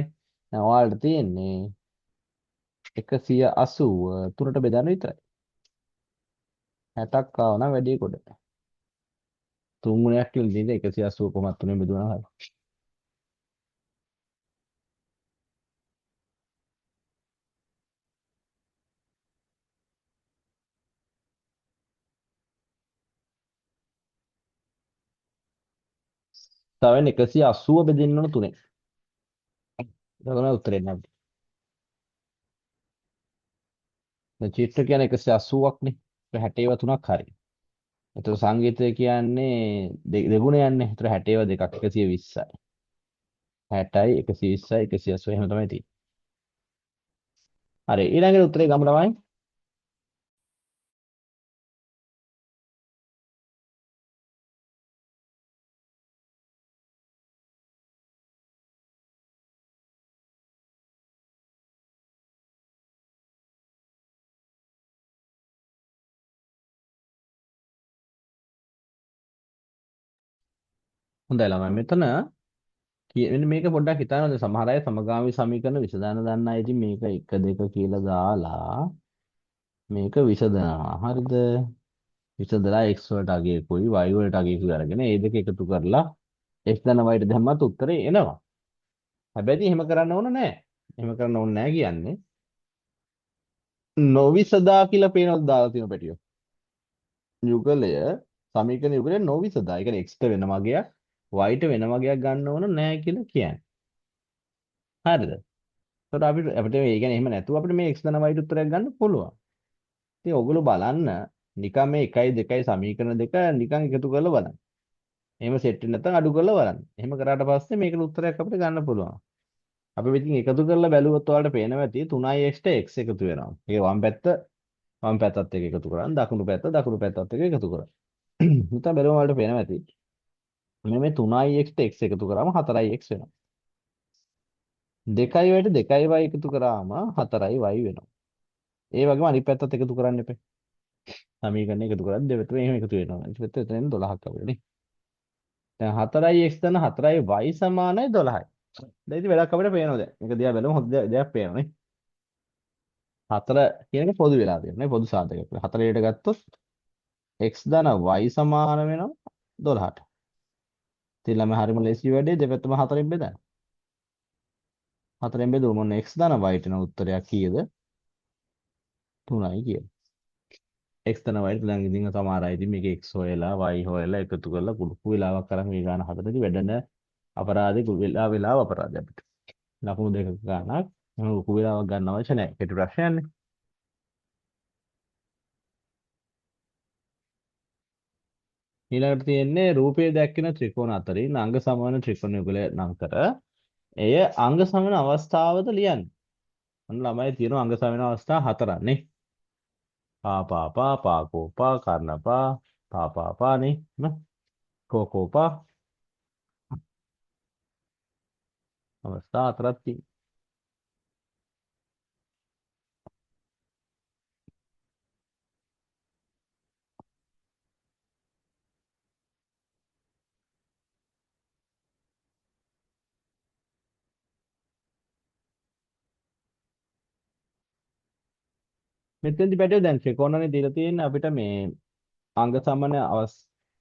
[SPEAKER 1] දැන් ඔයාලට තියෙන්නේ 180 තුනට බෙදන්න විතරයි. 60ක් ආව නම් වැඩි කොට. තුන් ගුණයක් කියලා දෙන්නේ 180 කොහොමද තුනෙන් බෙදුවා හරි. තවෙන් 180 බෙදෙන්න ඕන තුනෙන්. ඒක තමයි උත්තරේ නැද්ද? දැන් චිත්‍ර කියන්නේ 180ක් නේ. ඒක 60 ඒවා තුනක් හරි. ඒතර සංගීතය කියන්නේ දෙගුණ යන්නේ. ඒතර 60 ඒවා දෙකක් 120යි. 60යි 120යි 180 එහෙම තමයි තියෙන්නේ. හරි ඊළඟට උත්තරේ ගමු ළමයි. හොඳයි ළමයි මෙතන මෙන්න මේක පොඩ්ඩක් හිතන්න. සමහර අය සමගාමී සමීකරණ විසඳන්න දන්න අය ඉතින් මේක 1 2 කියලා දාලා මේක විසඳනවා. හරිද? විසඳලා x වලට අගයකුයි y වලට අගයකුයි අරගෙන ඒ දෙක එකතු කරලා x ධන y ට දැම්මත් උත්තරේ එනවා. හැබැයි ඉතින් එහෙම කරන්න ඕන නෑ. එහෙම කරන්න ඕනේ නෑ කියන්නේ නොවිසදා කියලා පේනවද දාලා තියෙන පැටිය. යුගලය සමීකරණ යුගලය නොවිසදා. ඒ කියන්නේ x ට වෙන මගයක් y ට වෙන මගයක් ගන්න ඕන නෑ කියලා කියන්නේ. හරිද? ඒකට අපිට ඒ කියන්නේ එහෙම නැතුව අපිට මේ x ධන y ට උත්තරයක් ගන්න පුළුවන්. ඉතින් ඔයගොල්ලෝ බලන්න නිකන් මේ 1යි 2යි සමීකරණ දෙක නිකන් එකතු කරලා බලන්න. එහෙම සෙට් වෙන්නේ නැත්නම් අඩු කරලා බලන්න. එහෙම කරාට පස්සේ මේකට උත්තරයක් අපිට ගන්න පුළුවන්. අපි ඉතින් එකතු කරලා බැලුවොත් ඔයාලට පේනවා ඇති 3x ට x එකතු වෙනවා. ඒක වම් පැත්තත් එක්ක එකතු කරන් දකුණු දකුණු පැත්තත් එක්ක එකතු කරා. හිතා බැලුවම ඔයාලට පේනවා ඇති. මේ 3x ට x එකතු කරාම 4x වෙනවා. 2y ට 2y එකතු කරාම 4y වෙනවා. ඒ වගේම අනිත් පැත්තත් එකතු කරන්න එපා. සමීකරණ එකතු කරලා දෙපැත්තම එහෙම එකතු වෙනවා. ඊට පස්සේ එතනින් 12ක් අපිට නේ. දැන් 4x ධන 4y සමානයි 12යි. දැන් ඉතින් වැඩක් අපිට පේනවා දැන්. මේක දිහා බැලුවම හොඳ දෙයක් පේනවා නේ. 4 කියන එක පොදු වෙලා තියෙනවා නේ පොදු සාධකයක්. 4ට ගත්තොත් x ධන y සමාන වෙනවා 12ට. ඉතින් ළමයි හරිම ලේසි වැඩේ දෙපැත්තම 4ෙන් බෙදන්න. 4ෙන් බෙදුවම මොන x ධන y ට උත්තරයක් කීයද? 3යි කියලා. x ධන y ට දැන් ඉතින් සමහර අය ඉතින් මේක x හොයලා y හොයලා එකතු කරලා කුඩු වෙලාවක් කරන් මේ ගාන හදද්දි වැඩ නැහැ. අපරාධේ වෙලාව අපරාධය අපිට. ලකුණු දෙකක ගානක් ලොකු වෙලාවක් ගන්න අවශ්‍ය නැහැ. කෙටි ප්‍රශ්නයක්නේ. ඊළඟට තියෙන්නේ රූපයේ දැක්වෙන ත්‍රිකෝණ අතරින් අංග සමවන ත්‍රිකෝණ යුගලය නම් කර එය අංග සමන අවස්ථාවද ලියන්න. ඔන්න ළමයි තියෙනවා අංග සමන අවස්ථා හතරක් නේ. පාපාපා පාකෝපා කර්ණපා පාපාපා නේ. කෝකෝපා අවස්ථා හතරක් තියෙනවා. මෙතෙන්දි පැටියෝ දැන් ත්‍රිකෝණනේ දීලා තියෙන්නේ අපිට මේ අංග සමන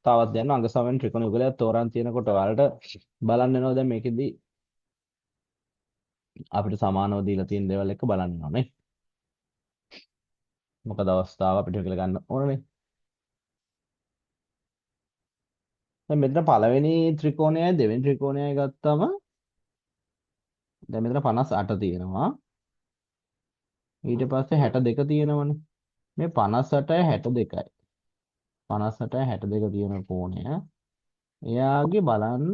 [SPEAKER 1] තවත් දැන් අංග සමන් ත්‍රිකෝණ යුගලයක් තෝරන් තියෙනකොට ඔයාලට බලන්න වෙනවා දැන් මේකෙදි අපිට සමානව දීලා තියෙන දේවල් එක බලන්න ඕනේ. මොකද අවස්ථාව අපිට කියලා ගන්න ඕනේ. දැන් මෙතන පළවෙනි ත්‍රිකෝණයයි දෙවෙනි ත්‍රිකෝණයයි ගත්තම දැන් මෙතන 58 තියෙනවා. ඊට පස්සේ 62 තියෙනවනේ. මේ 58යි 62යි. 58යි 62 තියෙන කෝණය. එයාගේ බලන්න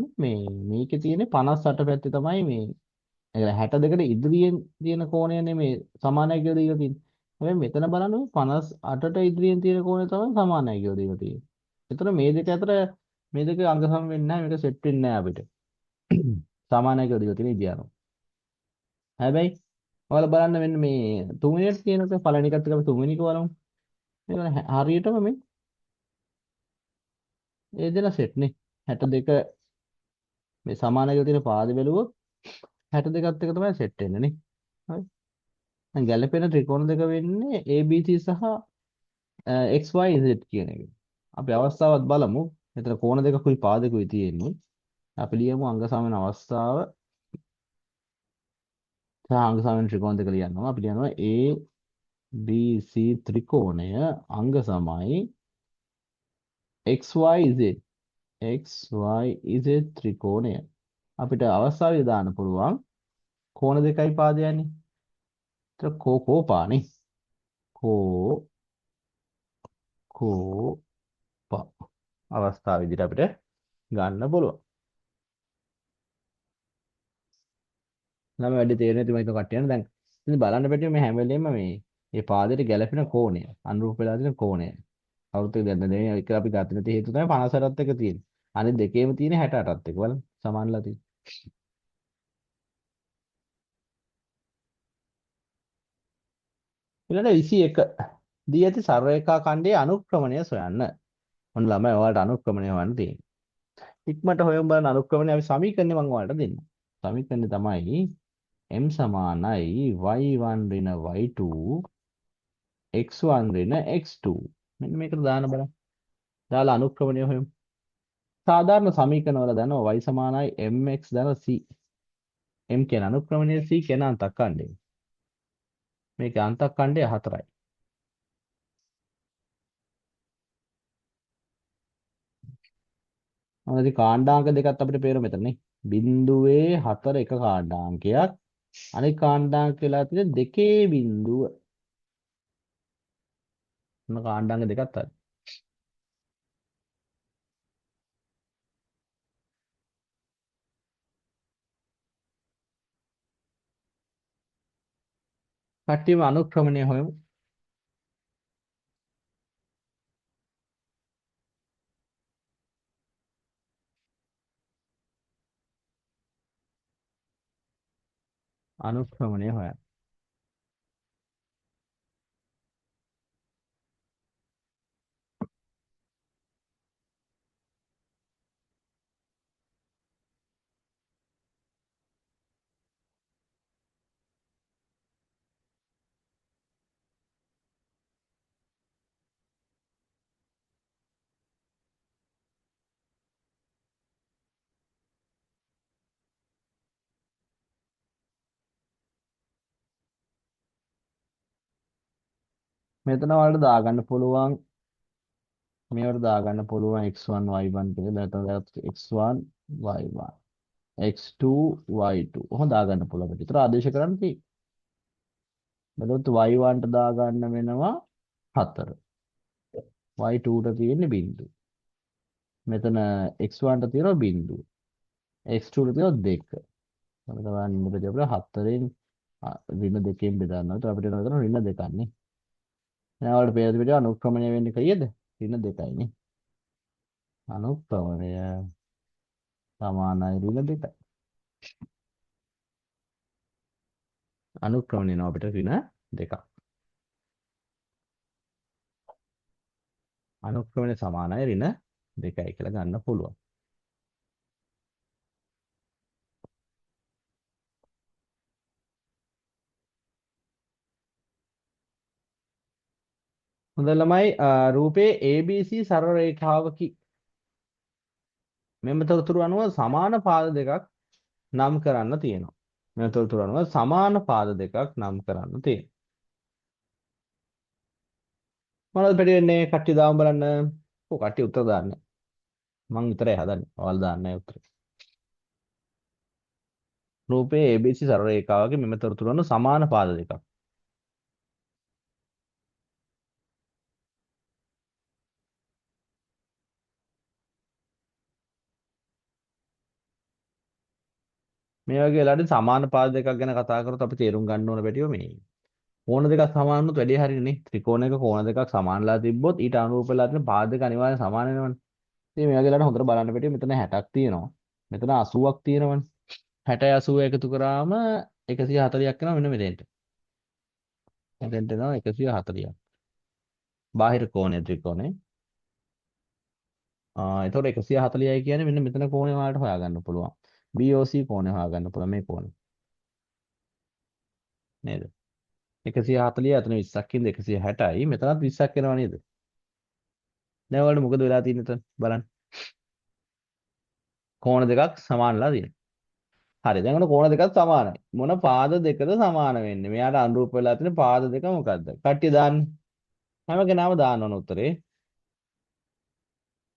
[SPEAKER 1] මේකේ තියෙන 58 පැත්තේ තමයි මේ ඒ 62ට ඉදිරියෙන් තියෙන කෝණය නෙමේ සමානයි කියලා දීලා තියෙන්නේ. හැබැයි මෙතන බලන්න 58ට ඉදිරියෙන් තියෙන කෝණය තමයි සමානයි කියලා දීලා තියෙන්නේ. ඒතර මේ දෙක අතර මේ දෙක අංග සම වෙන්නේ නැහැ මේක සෙට් වෙන්නේ නැහැ අපිට. සමානයි කියලා දීලා තියෙන ඉදිරියන. හැබැයි ඔයාලා බලන්න මෙන්න මේ තුන්වෙනියට තියෙනක පළවෙනි එකත් එක්ක අපි තුන්වෙනි එක බලමු. මේක හරියටම මේ ඒ දෙන සෙට් නේ. 62 මේ සමානයි කියලා තියෙන පාද බැලුවොත් 62ත් එක තමයි සෙට් වෙන්නේ නේ. හරි. දැන් ගැළපෙන ත්‍රිකෝණ දෙක වෙන්නේ ABC සහ XYZ කියන එක. අපි අවස්ථාවත් බලමු. මෙතන කෝණ දෙකකුයි පාදකුයි තියෙන්නේ. අපි ලියමු අංග සමන අවස්ථාව සහ අංග සමන ත්‍රිකෝණ දෙක ලියනවා. අපි ලියනවා ABC ත්‍රිකෝණය අංග සමයි XYZ ත්‍රිකෝණය. අපිට අවස්ථාවේ දාන්න පුළුවන් කෝණ දෙකයි පාදයන්නේ. ඒතර කෝපානේ. කෝ කෝපා අවස්ථාව විදිහට අපිට ගන්න පුළුවන්. නම් වැඩි තේරෙන්නේ නැති මම කට්ටියන දැන් ඉතින් බලන්න බැටි මේ හැම වෙලෙම මේ පාදයට ගැලපෙන කෝණය අනුරූප වෙලා තියෙන කෝණය. අවුරුද්ද දැන් දෙන්නේ එක අපි ගත නැති හේතුව තමයි 58ත් එක තියෙන්නේ. අනිත් දෙකේම තියෙන 68ත් එක බලන්න සමානලා තියෙන්නේ. ඊළඟ 21 දී ඇති සරලරේඛා ඛණ්ඩයේ අනුක්‍රමණය සොයන්න. ඔන්න ළමයි ඔයාලට අනුක්‍රමණය හොයන්න තියෙන්නේ. ඉක්මනට හොයමු බලන්න අනුක්‍රමණය අපි සමීකරණය මම ඔයාලට දෙන්නම්. සමීකරණය තමයි m සමානයි y1 ඍණ y2 x1 ඍණ x2. මෙන්න මේකට දාන්න බලන්න. දාලා අනුක්‍රමණය හොයමු. සාධාරණ සමීකරණ වල දන්නවා y සමානයි mx ධන c. m කියන අනුක්‍රමණය c කියන අන්තක්ඛණ්ඩය. මේක අන්තක්ඛණ්ඩය 4යි. මොනවද කාණ්ඩාංක දෙකක් අපිට පේනවා මෙතන නේ. බිඳුවේ 4 එක කාණ්ඩාංකයක්. අනිත් කාණ්ඩාංක වෙලා තියෙන 2 බිඳුව. මොන කාණ්ඩාංක දෙකක් හරි. කට්ටියම අනුක්‍රමණය හොයමු. අනුක්‍රමණය හොයන්න. මෙතන වලට දාගන්න පුළුවන් මේවට දාගන්න පුළුවන් x1 y1 කියලා. නැත්නම් x1 y1 x2 y2 කොහොමද දාගන්න පුළුවන් අපිට. ඒතර ආදේශ කරන්න තියෙන්නේ. බලවත් y1 ට දාගන්න වෙනවා 4. y2 ට තියෙන්නේ බිංදුව. මෙතන x1 ට තියෙනවා බිංදුව. x2 ට තියෙනවා 2. එතකොට බලන්න ඉන්න ප්‍රතිපල 4න් ඍණ 2කින් බෙදන්න. ඒතර අපිට එනවා ඍණ 2ක් නේ. දැන් වලට පේන විදිහට අනුක්‍රමණය වෙන්නේ කීයද? ඍණ 2යි නේ. අනුක්‍රමණය සමානයි ඍණ 2යි. අනුක්‍රමණය වෙනවා අපිට ඍණ 2ක්. අනුක්‍රමණය සමානයි ඍණ 2යි කියලා ගන්න පුළුවන්. හොඳ ළමයි රූපේ ABC සරල රේඛාවකි මෙම තොරතුරු අනුව සමාන පාද දෙකක් නම් කරන්න තියෙනවා. මෙම තොරතුරු අනුව සමාන පාද දෙකක් නම් කරන්න තියෙනවා. මොනවද පැටි වෙන්නේ? කට්ටිය දාමු බලන්න. ඔව් කට්ටිය උත්තර දාන්න. මං විතරයි හදන්නේ. ඔයාලා දාන්නේ නැහැ උත්තර. රූපයේ ABC සරල රේඛාවක මෙම තොරතුරු අනුව සමාන පාද දෙකක්. මේ වගේ වෙලාවට සමාන පාද දෙකක් ගැන කතා කරොත් අපි තේරුම් ගන්න ඕන පැටියෝ මේ. කෝණ දෙකක් සමාන වුණොත් වැඩේ හරියනේ. ත්‍රිකෝණයක කෝණ දෙකක් සමානලා තිබ්බොත් ඊට අනුරූප වෙලා තියෙන පාද දෙක අනිවාර්යෙන් සමාන වෙනවනේ. ඉතින් මේ වගේ වෙලාවට හොඳට බලන්න පැටියෝ මෙතන 60ක් තියෙනවා. මෙතන 80ක් තියෙනවනේ. 60 80 එකතු කරාම 140ක් එනවා මෙන්න මෙතෙන්ට. මෙතෙන්ට එනවා 140ක්. බාහිර කෝණය ත්‍රිකෝණය. එතකොට 140යි කියන්නේ මෙන්න මෙතන කෝණය ඔයාලට හොයාගන්න පුළුවන්. BOC කෝණය හොයාගන්න පුළුවන් මේ කෝණය. නේද? 140 අතන 20ක් ඉඳ 160යි මෙතනත් 20ක් එනවා නේද? දැන් ඔයාලට මොකද වෙලා තියෙන්නේ එතන බලන්න. කෝණ දෙකක් සමානලා තියෙනවා. හරි දැන් ඔන්න කෝණ දෙකක් සමානයි. මොන පාද දෙකද සමාන වෙන්නේ? මෙයාට අනුරූප වෙලා තියෙන පාද දෙක මොකද්ද? කට්ටිය දාන්නේ. හැම කෙනාම දාන්න ඕන උත්තරේ.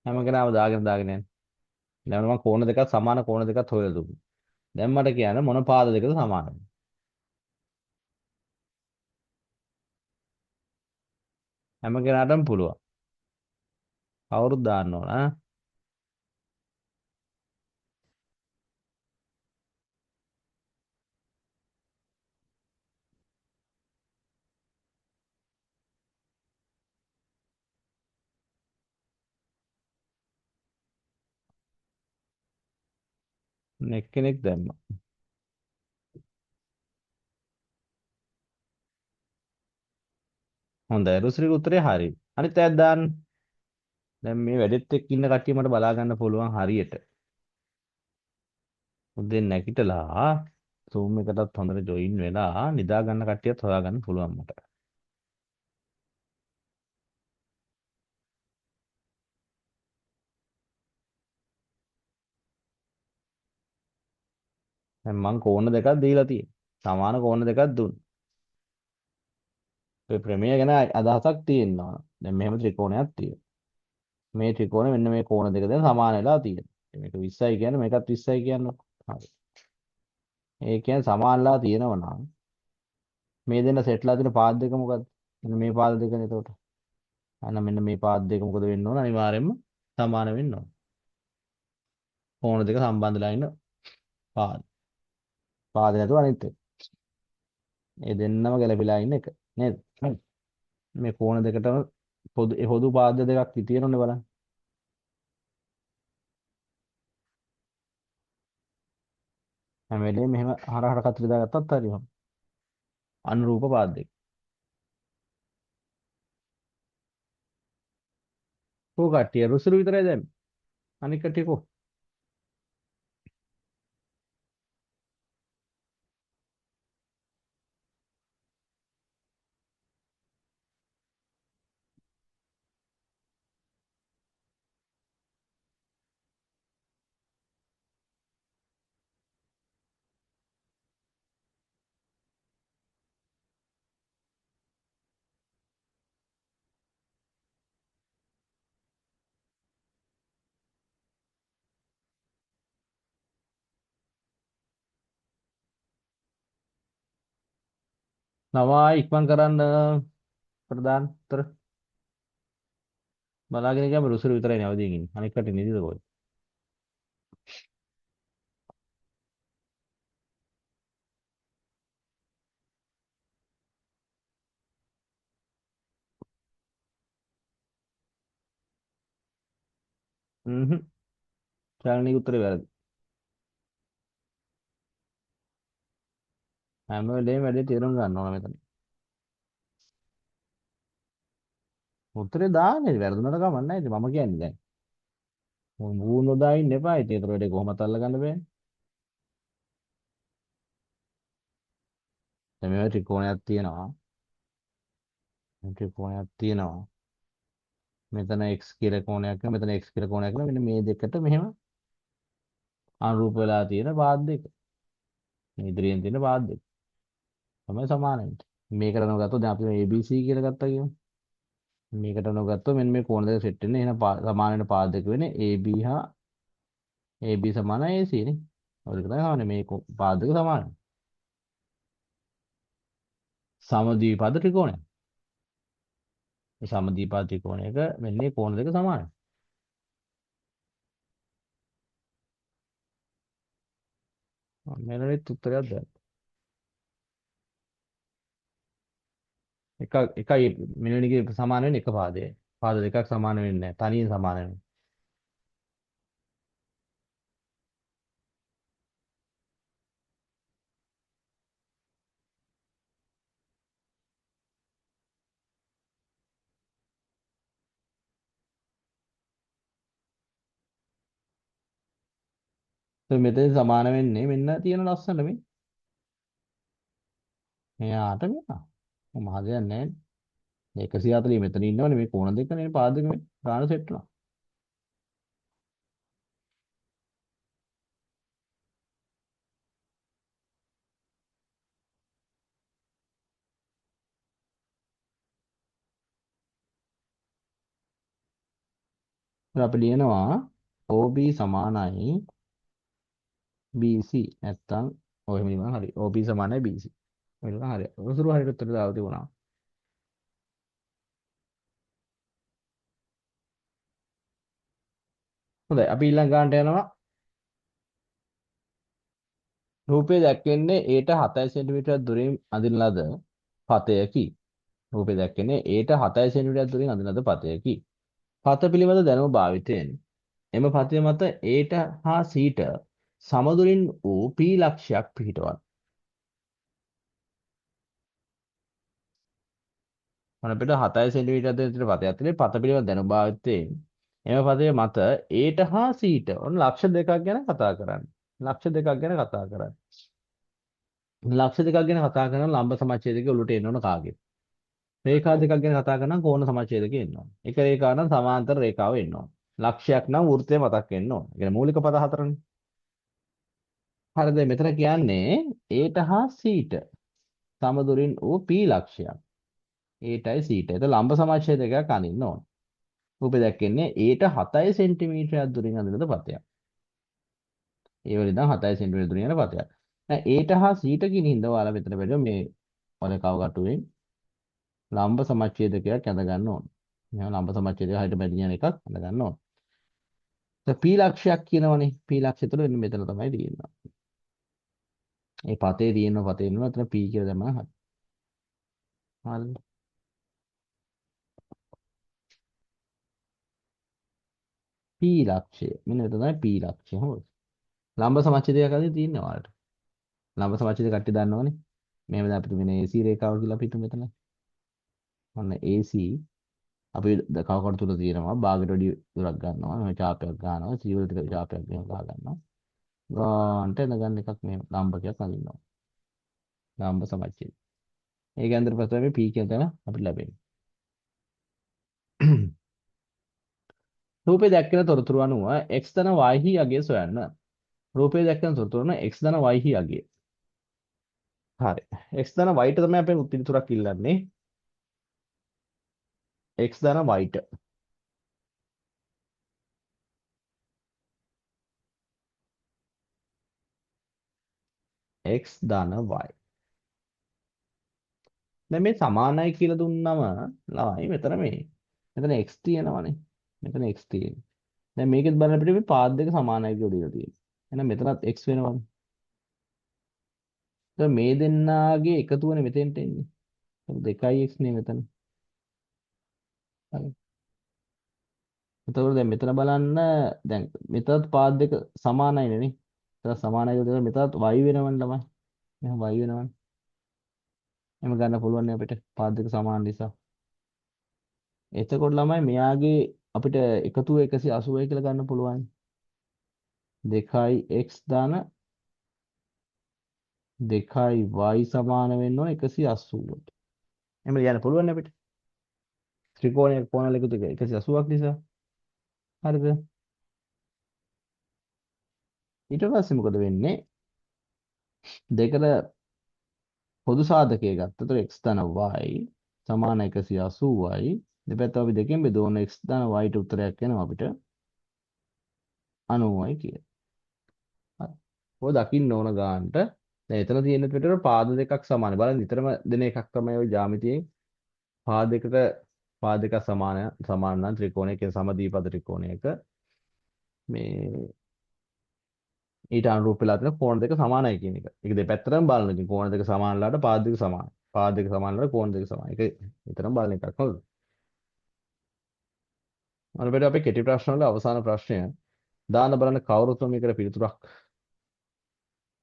[SPEAKER 1] හැම කෙනාම දාගෙන යන්න. දැන් මම කෝණ දෙකක් සමාන කෝණ දෙකක් හොයලා දුන්නා. දැන් මට කියන්න මොන පාද දෙකද සමාන වෙන්නේ? හැම කෙනාටම පුළුවන්. කවුරුත් දාන්න ඕන ඈ. එක්කෙනෙක් දැම්මා. හොඳයි රුසිරගේ උත්තරේ හරි. අනිත් අයත් දාන්න. දැන් මේ වැඩෙත් එක්ක ඉන්න කට්ටිය මට බලා ගන්න පුළුවන් හරියට. උදේ නැගිටලා Zoom එකටත් හොඳට join වෙලා නිදා ගන්න කට්ටියත් හොයාගන්න පුළුවන් මට. දැන් මං කෝණ දෙකක් දීලා තියෙනවා. සමාන කෝණ දෙකක් දුන්නා. ඔය ප්‍රමේය ගැන අදහසක් තියෙනවා. දැන් මෙහෙම ත්‍රිකෝණයක් තියෙනවා. මේ ත්‍රිකෝණය මෙන්න මේ කෝණ දෙක දැන් සමාන වෙලා තියෙනවා. මේක 20යි කියන්නේ මේකත් 20යි කියන්නේ. හරි. ඒ කියන්නේ සමානලා තියෙනවා නම් මේ දෙන්න සෙට්ලා තියෙන පාද දෙක මොකද්ද? මෙන්න මේ පාද දෙකනේ එතකොට. අන්න මෙන්න මේ පාද දෙක මොකද වෙන්න ඕන? අනිවාර්යයෙන්ම සමාන වෙන්න ඕන. කෝණ දෙක සම්බන්ධලා ඉන්න පාද. පාද නැතුව අනිත් එක. ඒ දෙන්නම ගැලපිලා ඉන්න එක. නේද? හරි. මේ කෝණ දෙකටම පොදු පාද දෙකක් තියෙනවනේ බලන්න. හැම වෙලේම මෙහෙම හරහර කතර දාගත්තත් හරියම. අනුරූප පාද දෙක. කෝ කට්ටිය රුසුරු විතරයි දැන්. අනික කට්ටිය කෝ? නවා ඉක්මන් කරන්න ප්‍රධාන උත්තර බලාගෙන ගියාම රුසුරු විතරයි නැවදීන් ඉන්නේ. අනික කට්ටිය නිදිද කොහෙද? හ්ම්. ශාලිනීගේ උත්තරේ වැරදි. හැම වෙලේම වැඩේ තේරුම් ගන්න ඕන මෙතන. උත්තරේ දාන්නේ වැරදුනට කමක් නැහැ. ඉතින් මම කියන්නේ දැන්. මූණ නොදා ඉන්න එපා. ඉතින් ඒතර වැඩේ කොහොමද අල්ලගන්න බෑ. දැන් මේ ත්‍රිකෝණයක් තියෙනවා. මේ ත්‍රිකෝණයක් තියෙනවා. මෙතන x කියලා කෝණයක් කරන මෙතන x කියලා කෝණයක් කරන මෙන්න මේ දෙකට මෙහෙම අනුරූප වෙලා තියෙන පාද දෙක. මේ ඉදිරියෙන් තියෙන පාද දෙක තමයි සමාන වෙන්නේ. මේකට අනුව ගත්තොත් දැන් අපි ABC කියලා ගත්තා කියමු. මේකට අනුව ගත්තොත් මෙන්න මේ කෝණ දෙක සෙට් වෙන්නේ එහෙනම් සමාන වෙන පාද දෙක වෙන්නේ AB හා AB සමාන AC නේ. ඔය දෙක තමයි සමාන. මේ පාද දෙක සමානයි. සමද්විපාද ත්‍රිකෝණය. මේ සමද්විපාද ත්‍රිකෝණයක මෙන්න මේ කෝණ දෙක සමානයි. මෙලෙත් උත්තරයක් දැන්. එකයි මෙලෙනිගේ සමාන වෙන්නේ එක පාදයයි. පාද දෙකක් සමාන වෙන්නේ නැහැ. තනියෙන් සමාන වෙනවා. මෙතන සමාන වෙන්නේ මෙන්න තියෙන ලස්සන මේ. මෙයාට මෙයා. මහ දෙයක් නැහැ. 140 මෙතන ඉන්නවනේ මේ කෝණ දෙකනේ පාද දෙක මේ ගාන සෙට් වෙනවා. ඉතින් අපි ලියනවා OB සමානයි BC නැත්තම් ඔය එහෙම ලියනවා හරි. OB සමානයි BC. ඔය ලියනවා හරි. උසුරු හරියට උත්තර දාලා තිබුණා. හොඳයි අපි ඊළඟ ගානට යනවා. රූපය දැක්වෙන්නේ ඒට 7 සෙන්ටිමීටර් දුරින් අඳින ලද පතයකි. රූපය දැක්වෙන්නේ ඒට 7 සෙන්ටිමීටර් දුරින් අඳින ලද පතයකි. පත පිළිබඳ දැනුම භාවිතයෙන් එම පතය මත ඒට හා සීට සමදුරින් වූ P ලක්ෂයක් පිහිටවන. මොන අපිට 7 සෙන්ටිමීටර් දෙකට පතයක් තියෙන පත පිළිබඳ දැනුම භාවිතයෙන් එම පතය මත ඒට හා සීට ඔන්න ලක්ෂ දෙකක් ගැන කතා කරන්නේ. ලක්ෂ දෙකක් ගැන කතා කරන්නේ. ලක්ෂ දෙකක් ගැන කතා කරන ලම්බ සමච්ඡේදකයේ උළට එන්න ඕන කාගේ. රේඛා දෙකක් ගැන කතා කරනම් කෝණ සමච්ඡේදකයේ එන්න ඕන. එක රේඛාවක් නම් සමාන්තර රේඛාව එන්න ඕන. ලක්ෂයක් නම් වෘත්තය මතක් වෙන්න ඕන. ඒ කියන්නේ මූලික පද හතරනේ. හරිද? මෙතන කියන්නේ ඒට හා සීට සමදුරින් වූ P ලක්ෂයක්. ඒටයි සීටයි. ඒක ලම්බ සමච්ඡේදකයක් අඳින්න ඕන. රූපය දැක්කන්නේ ඒට 7 සෙන්ටිමීටරයක් දුරින් අඳිනද පතයක්. ඒ වල ඉඳන් 7 සෙන්ටිමීටර දුරින් යන පතයක්. දැන් ඒට හා සීට කියන හින්දා ඔයාලා මෙතන බැලුවා මේ වලකව කටුවෙන් ලම්බ සමච්ඡේදකයක් ඇඳ ගන්න ඕන. මෙහෙම ලම්බ සමච්ඡේදය හරියට බැඳින එකක් ඇඳ ගන්න ඕන. දැන් P ලක්ෂයක් කියනවනේ. P ලක්ෂය තුළ මෙන්න මෙතන තමයි තියෙන්නේ. ඒ පතේ තියෙන පතේ ඉන්නවා එතන P කියලා දැම්මම හරි. හරි. P ලක්ෂය. මෙන්න මෙතන තමයි P ලක්ෂය. හොඳයි. ලම්බ සමච්ඡේදයක් අතේ තියෙනවා ඔයාලට. ලම්බ සමච්ඡේදය කට්ටිය දන්නවනේ. මෙහෙම දැන් අපිට මෙන්න AC රේඛාව කියලා අපි හිතමු මෙතන. ඔන්න AC අපි කවකට තුල තියෙනවා භාගයට වැඩි දුරක් ගන්නවා. මේ චාපයක් ගන්නවා. සීවල ටික චාපයක් ගන්න ගහ ගන්නවා. ගන්නට එනගන්න එකක් මේ ලම්බකයක් අඳින්නවා. ලම්බ සමච්ඡේදය. ඒක ඇන්දර පස්සේ මේ P කියන තැන අපිට ලැබෙන්නේ. රූපේ දැක්කෙන තොරතුරු අනුව x ධන y හි අගය සොයන්න. රූපේ දැක්කෙන තොරතුරු අනුව x ධන y හි අගය. හරි. x ධන y ට තමයි අපි පිළිතුරක් ඉල්ලන්නේ. x ධන y ට. x ධන y. දැන් මේ සමානයි කියලා දුන්නම ළමයි මෙතන මේ. මෙතන x තියෙනවනේ. මෙතන x තියෙනවා. දැන් මේකෙත් බලන්න අපිට මේ පාද දෙක සමානයි කියලා දීලා තියෙනවා. එහෙනම් මෙතනත් x වෙනවනේ. දැන් මේ දෙන්නාගේ එකතුවනේ මෙතෙන්ට එන්නේ. 2x නේ මෙතන. හරි. එතකොට දැන් මෙතන බලන්න දැන් මෙතනත් පාද දෙක සමානයිනේ නේ. මෙතන සමානයි කියලා මෙතනත් y වෙනවනේ ළමයි. මෙහෙම y වෙනවනේ. එහෙම ගන්න පුළුවන් නේ අපිට පාද දෙක සමාන නිසා. එතකොට ළමයි මෙයාගේ අපිට එකතුව 180යි කියලා ගන්න පුළුවන්. 2x දාන 2y සමාන වෙන්න ඕන 180ට. එහෙම ලියන්න පුළුවන් නේ අපිට. ත්‍රිකෝණයක කෝණ එකතු 180ක් නිසා. හරිද? ඊට පස්සේ මොකද වෙන්නේ? දෙකට පොදු සාධකයේ ගත්තොත් x ධන y සමාන 180යි. දෙපැත්ත අපි දෙකෙන් බෙදුවොත් x ධන y ට උත්තරයක් එනවා අපිට 90යි කියලා. හරි. ඔය දකින්න ඕන ගානට දැන් එතන තියෙන පිටර පාද දෙකක් සමානයි. බලන්න නිතරම දෙන එකක් තමයි ওই ජ්‍යාමිතියේ පාද දෙකට පාද දෙක සමාන නම් ත්‍රිකෝණයක සමදීපද ත්‍රිකෝණයක මේ ඊට අනුරූප වෙලා තියෙන කෝණ දෙක සමානයි කියන එක. ඒක දෙපැත්තටම බලන ඉතින් කෝණ දෙක සමානලාට පාද දෙක සමානයි. පාද දෙක සමානලාට කෝණ දෙක සමානයි. ඒක විතරම බලන එකක් හොඳද? අනිත් අපේ කෙටි ප්‍රශ්න වල අවසාන ප්‍රශ්නය දාන්න බලන්න කවුරුත් මේකට පිළිතුරක්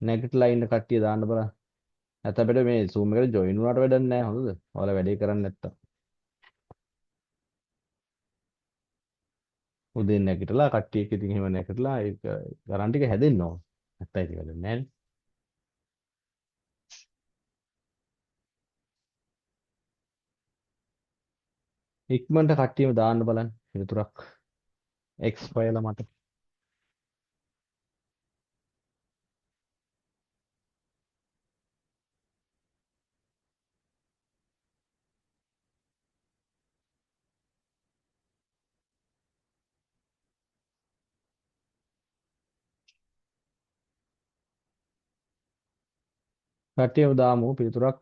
[SPEAKER 1] නැගිටලා ඉන්න කට්ටිය දාන්න බලන්න. නැත්නම් අපිට මේ Zoom එකට join වුණාට වැඩක් නැහැ හොඳද? ඔයාලා වැඩේ කරන්නේ නැත්තම්. උදේ නැගිටලා කට්ටියක් ඉතින් එහෙම නැගිටලා ඒක ගරන් ටික හැදෙන්න ඕන. නැත්තම් ඒක වැඩක් නැහැ නේ. ඉක්මනට කට්ටියම දාන්න බලන්න පිළිතුරක්. X හොයලා මට. කට්ටියම දාමු පිළිතුරක්.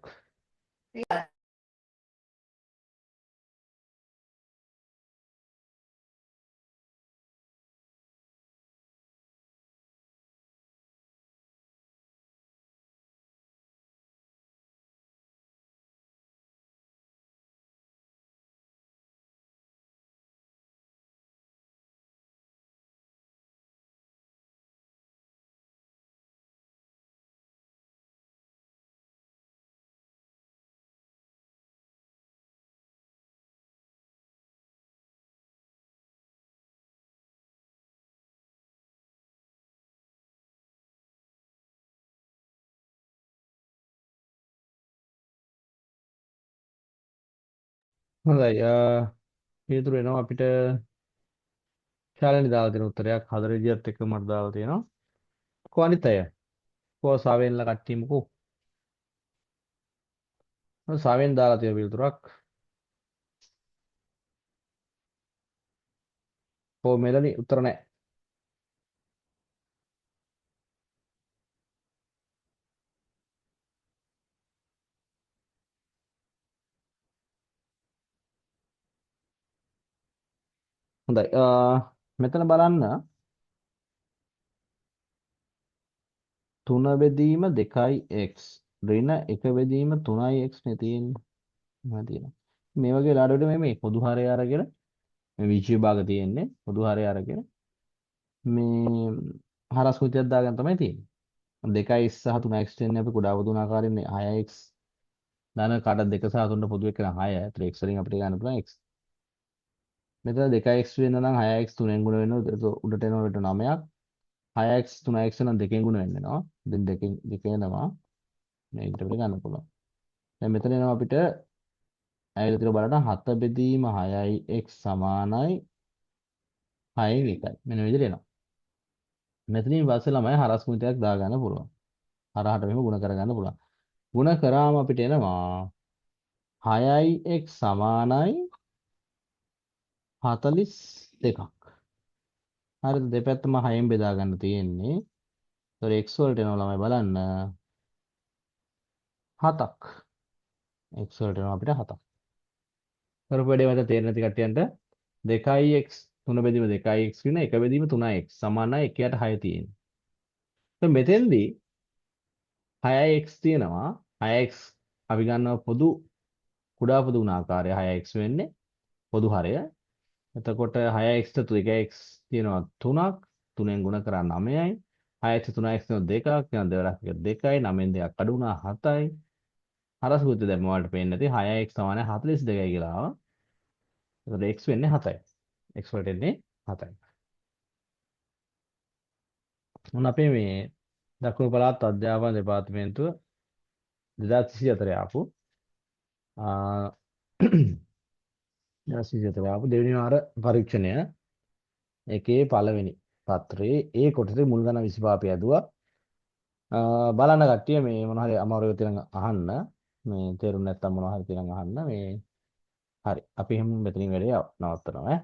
[SPEAKER 1] හොඳයි. පිළිතුර එනවා අපිට ශාලිනී දාලා තියෙන උත්තරයක් 4 විදිහත් එක්ක මට දාලා තියෙනවා. කො අනිත් අය? කො සාවෙන්ලා කට්ටියමකෝ. සාවෙන් දාලා තියෙන පිළිතුරක්. කො මෙලනි උත්තර නැහැ. හොඳයි. මෙතන බලන්න 3 බෙදීම 2x ඍණ 1 බෙදීම 3x නේ තියෙන්නේ. මම තියෙනවා. මේ වගේ ලාඩුවට මේ පොදු හරය අරගෙන මේ විෂය භාග තියෙන්නේ පොදු හරය අරගෙන මේ හරස් කෘතියක් දාගෙන තමයි තියෙන්නේ. 2x සහ 3x දෙන්නේ අපි කුඩා වදුන ආකාරයෙන් 6x ධන කඩ 2 සහ 3 පොදු එක්කන 6. ඒතර x වලින් අපිට ගන්න පුළුවන් x. මෙතන 2x වෙන නම් 6x 3ෙන් ගුණ වෙනවා. ඒක උඩට එනකොට 9ක්. 6x 3x නම් 2කින් ගුණ වෙනවා. දැන් දෙකේ එනවා. මේ විදිහට අපිට ගන්න පුළුවන්. දැන් මෙතන එනවා අපිට ඇයිල තියලා බලන්න 7 බෙදීම 6යි x සමානයි 6න් 1යි. මෙන්න මේ විදිහට එනවා. මෙතනින් පස්සේ ළමයි හරස් කුණිතයක් දාගන්න පුළුවන්. හරහට මෙහෙම ගුණ කරගන්න පුළුවන්. ගුණ කරාම අපිට එනවා 6යි x සමානයි 42ක්. හරිද? දෙපැත්තම 6න් බෙදා ගන්න තියෙන්නේ. ඒතර x වලට එනවා ළමයි බලන්න 7ක්. x වලට එනවා අපිට 7ක්. කරපු වැඩේ මත තේරෙන්නේ නැති කට්ටියන්ට 2x 3 බෙදීම 2x වෙන 1 බෙදීම 3x සමානයි 1යට 6 තියෙන්නේ. දැන් මෙතෙන්දී 6x තියෙනවා 6x අපි ගන්නවා පොදු කුඩා පොදු ගුණ ආකාරය 6x වෙන්නේ පොදු හරය. එතකොට 6x ට 2x තියෙනවා 3ක් 3ෙන් ගුණ කරා 9යි 6x 3x තියෙනවා 2ක් යන දෙවරක් 2යි 9ෙන් 2ක් අඩු වුණා 7යි. හරස් සූත්‍රය දැන් ඔයාලට පේන්නේ නැති 6x සමානයි 42යි කියලා ආවා. එතකොට x වෙන්නේ 7යි. x වලට එන්නේ 7යි. මොන අපේ මේ දකුණු පළාත් අධ්‍යාපන දෙපාර්තමේන්තුව 2024 ආපු 2024 ආපු දෙවෙනි වාර පරීක්ෂණය එකේ පළවෙනි පත්‍රයේ ඒ කොටසේ මුල් ගණන් 25 අපි ඇදුවා. බලන්න කට්ටිය මේ මොන හරි අමාරුවක් තියෙනවා අහන්න. මේ තේරුම් නැත්තම් මොනවා හරි තියෙනවා අහන්න. මේ හරි අපි එහෙනම් මෙතනින් වැඩේ නවත්තනවා ඈ.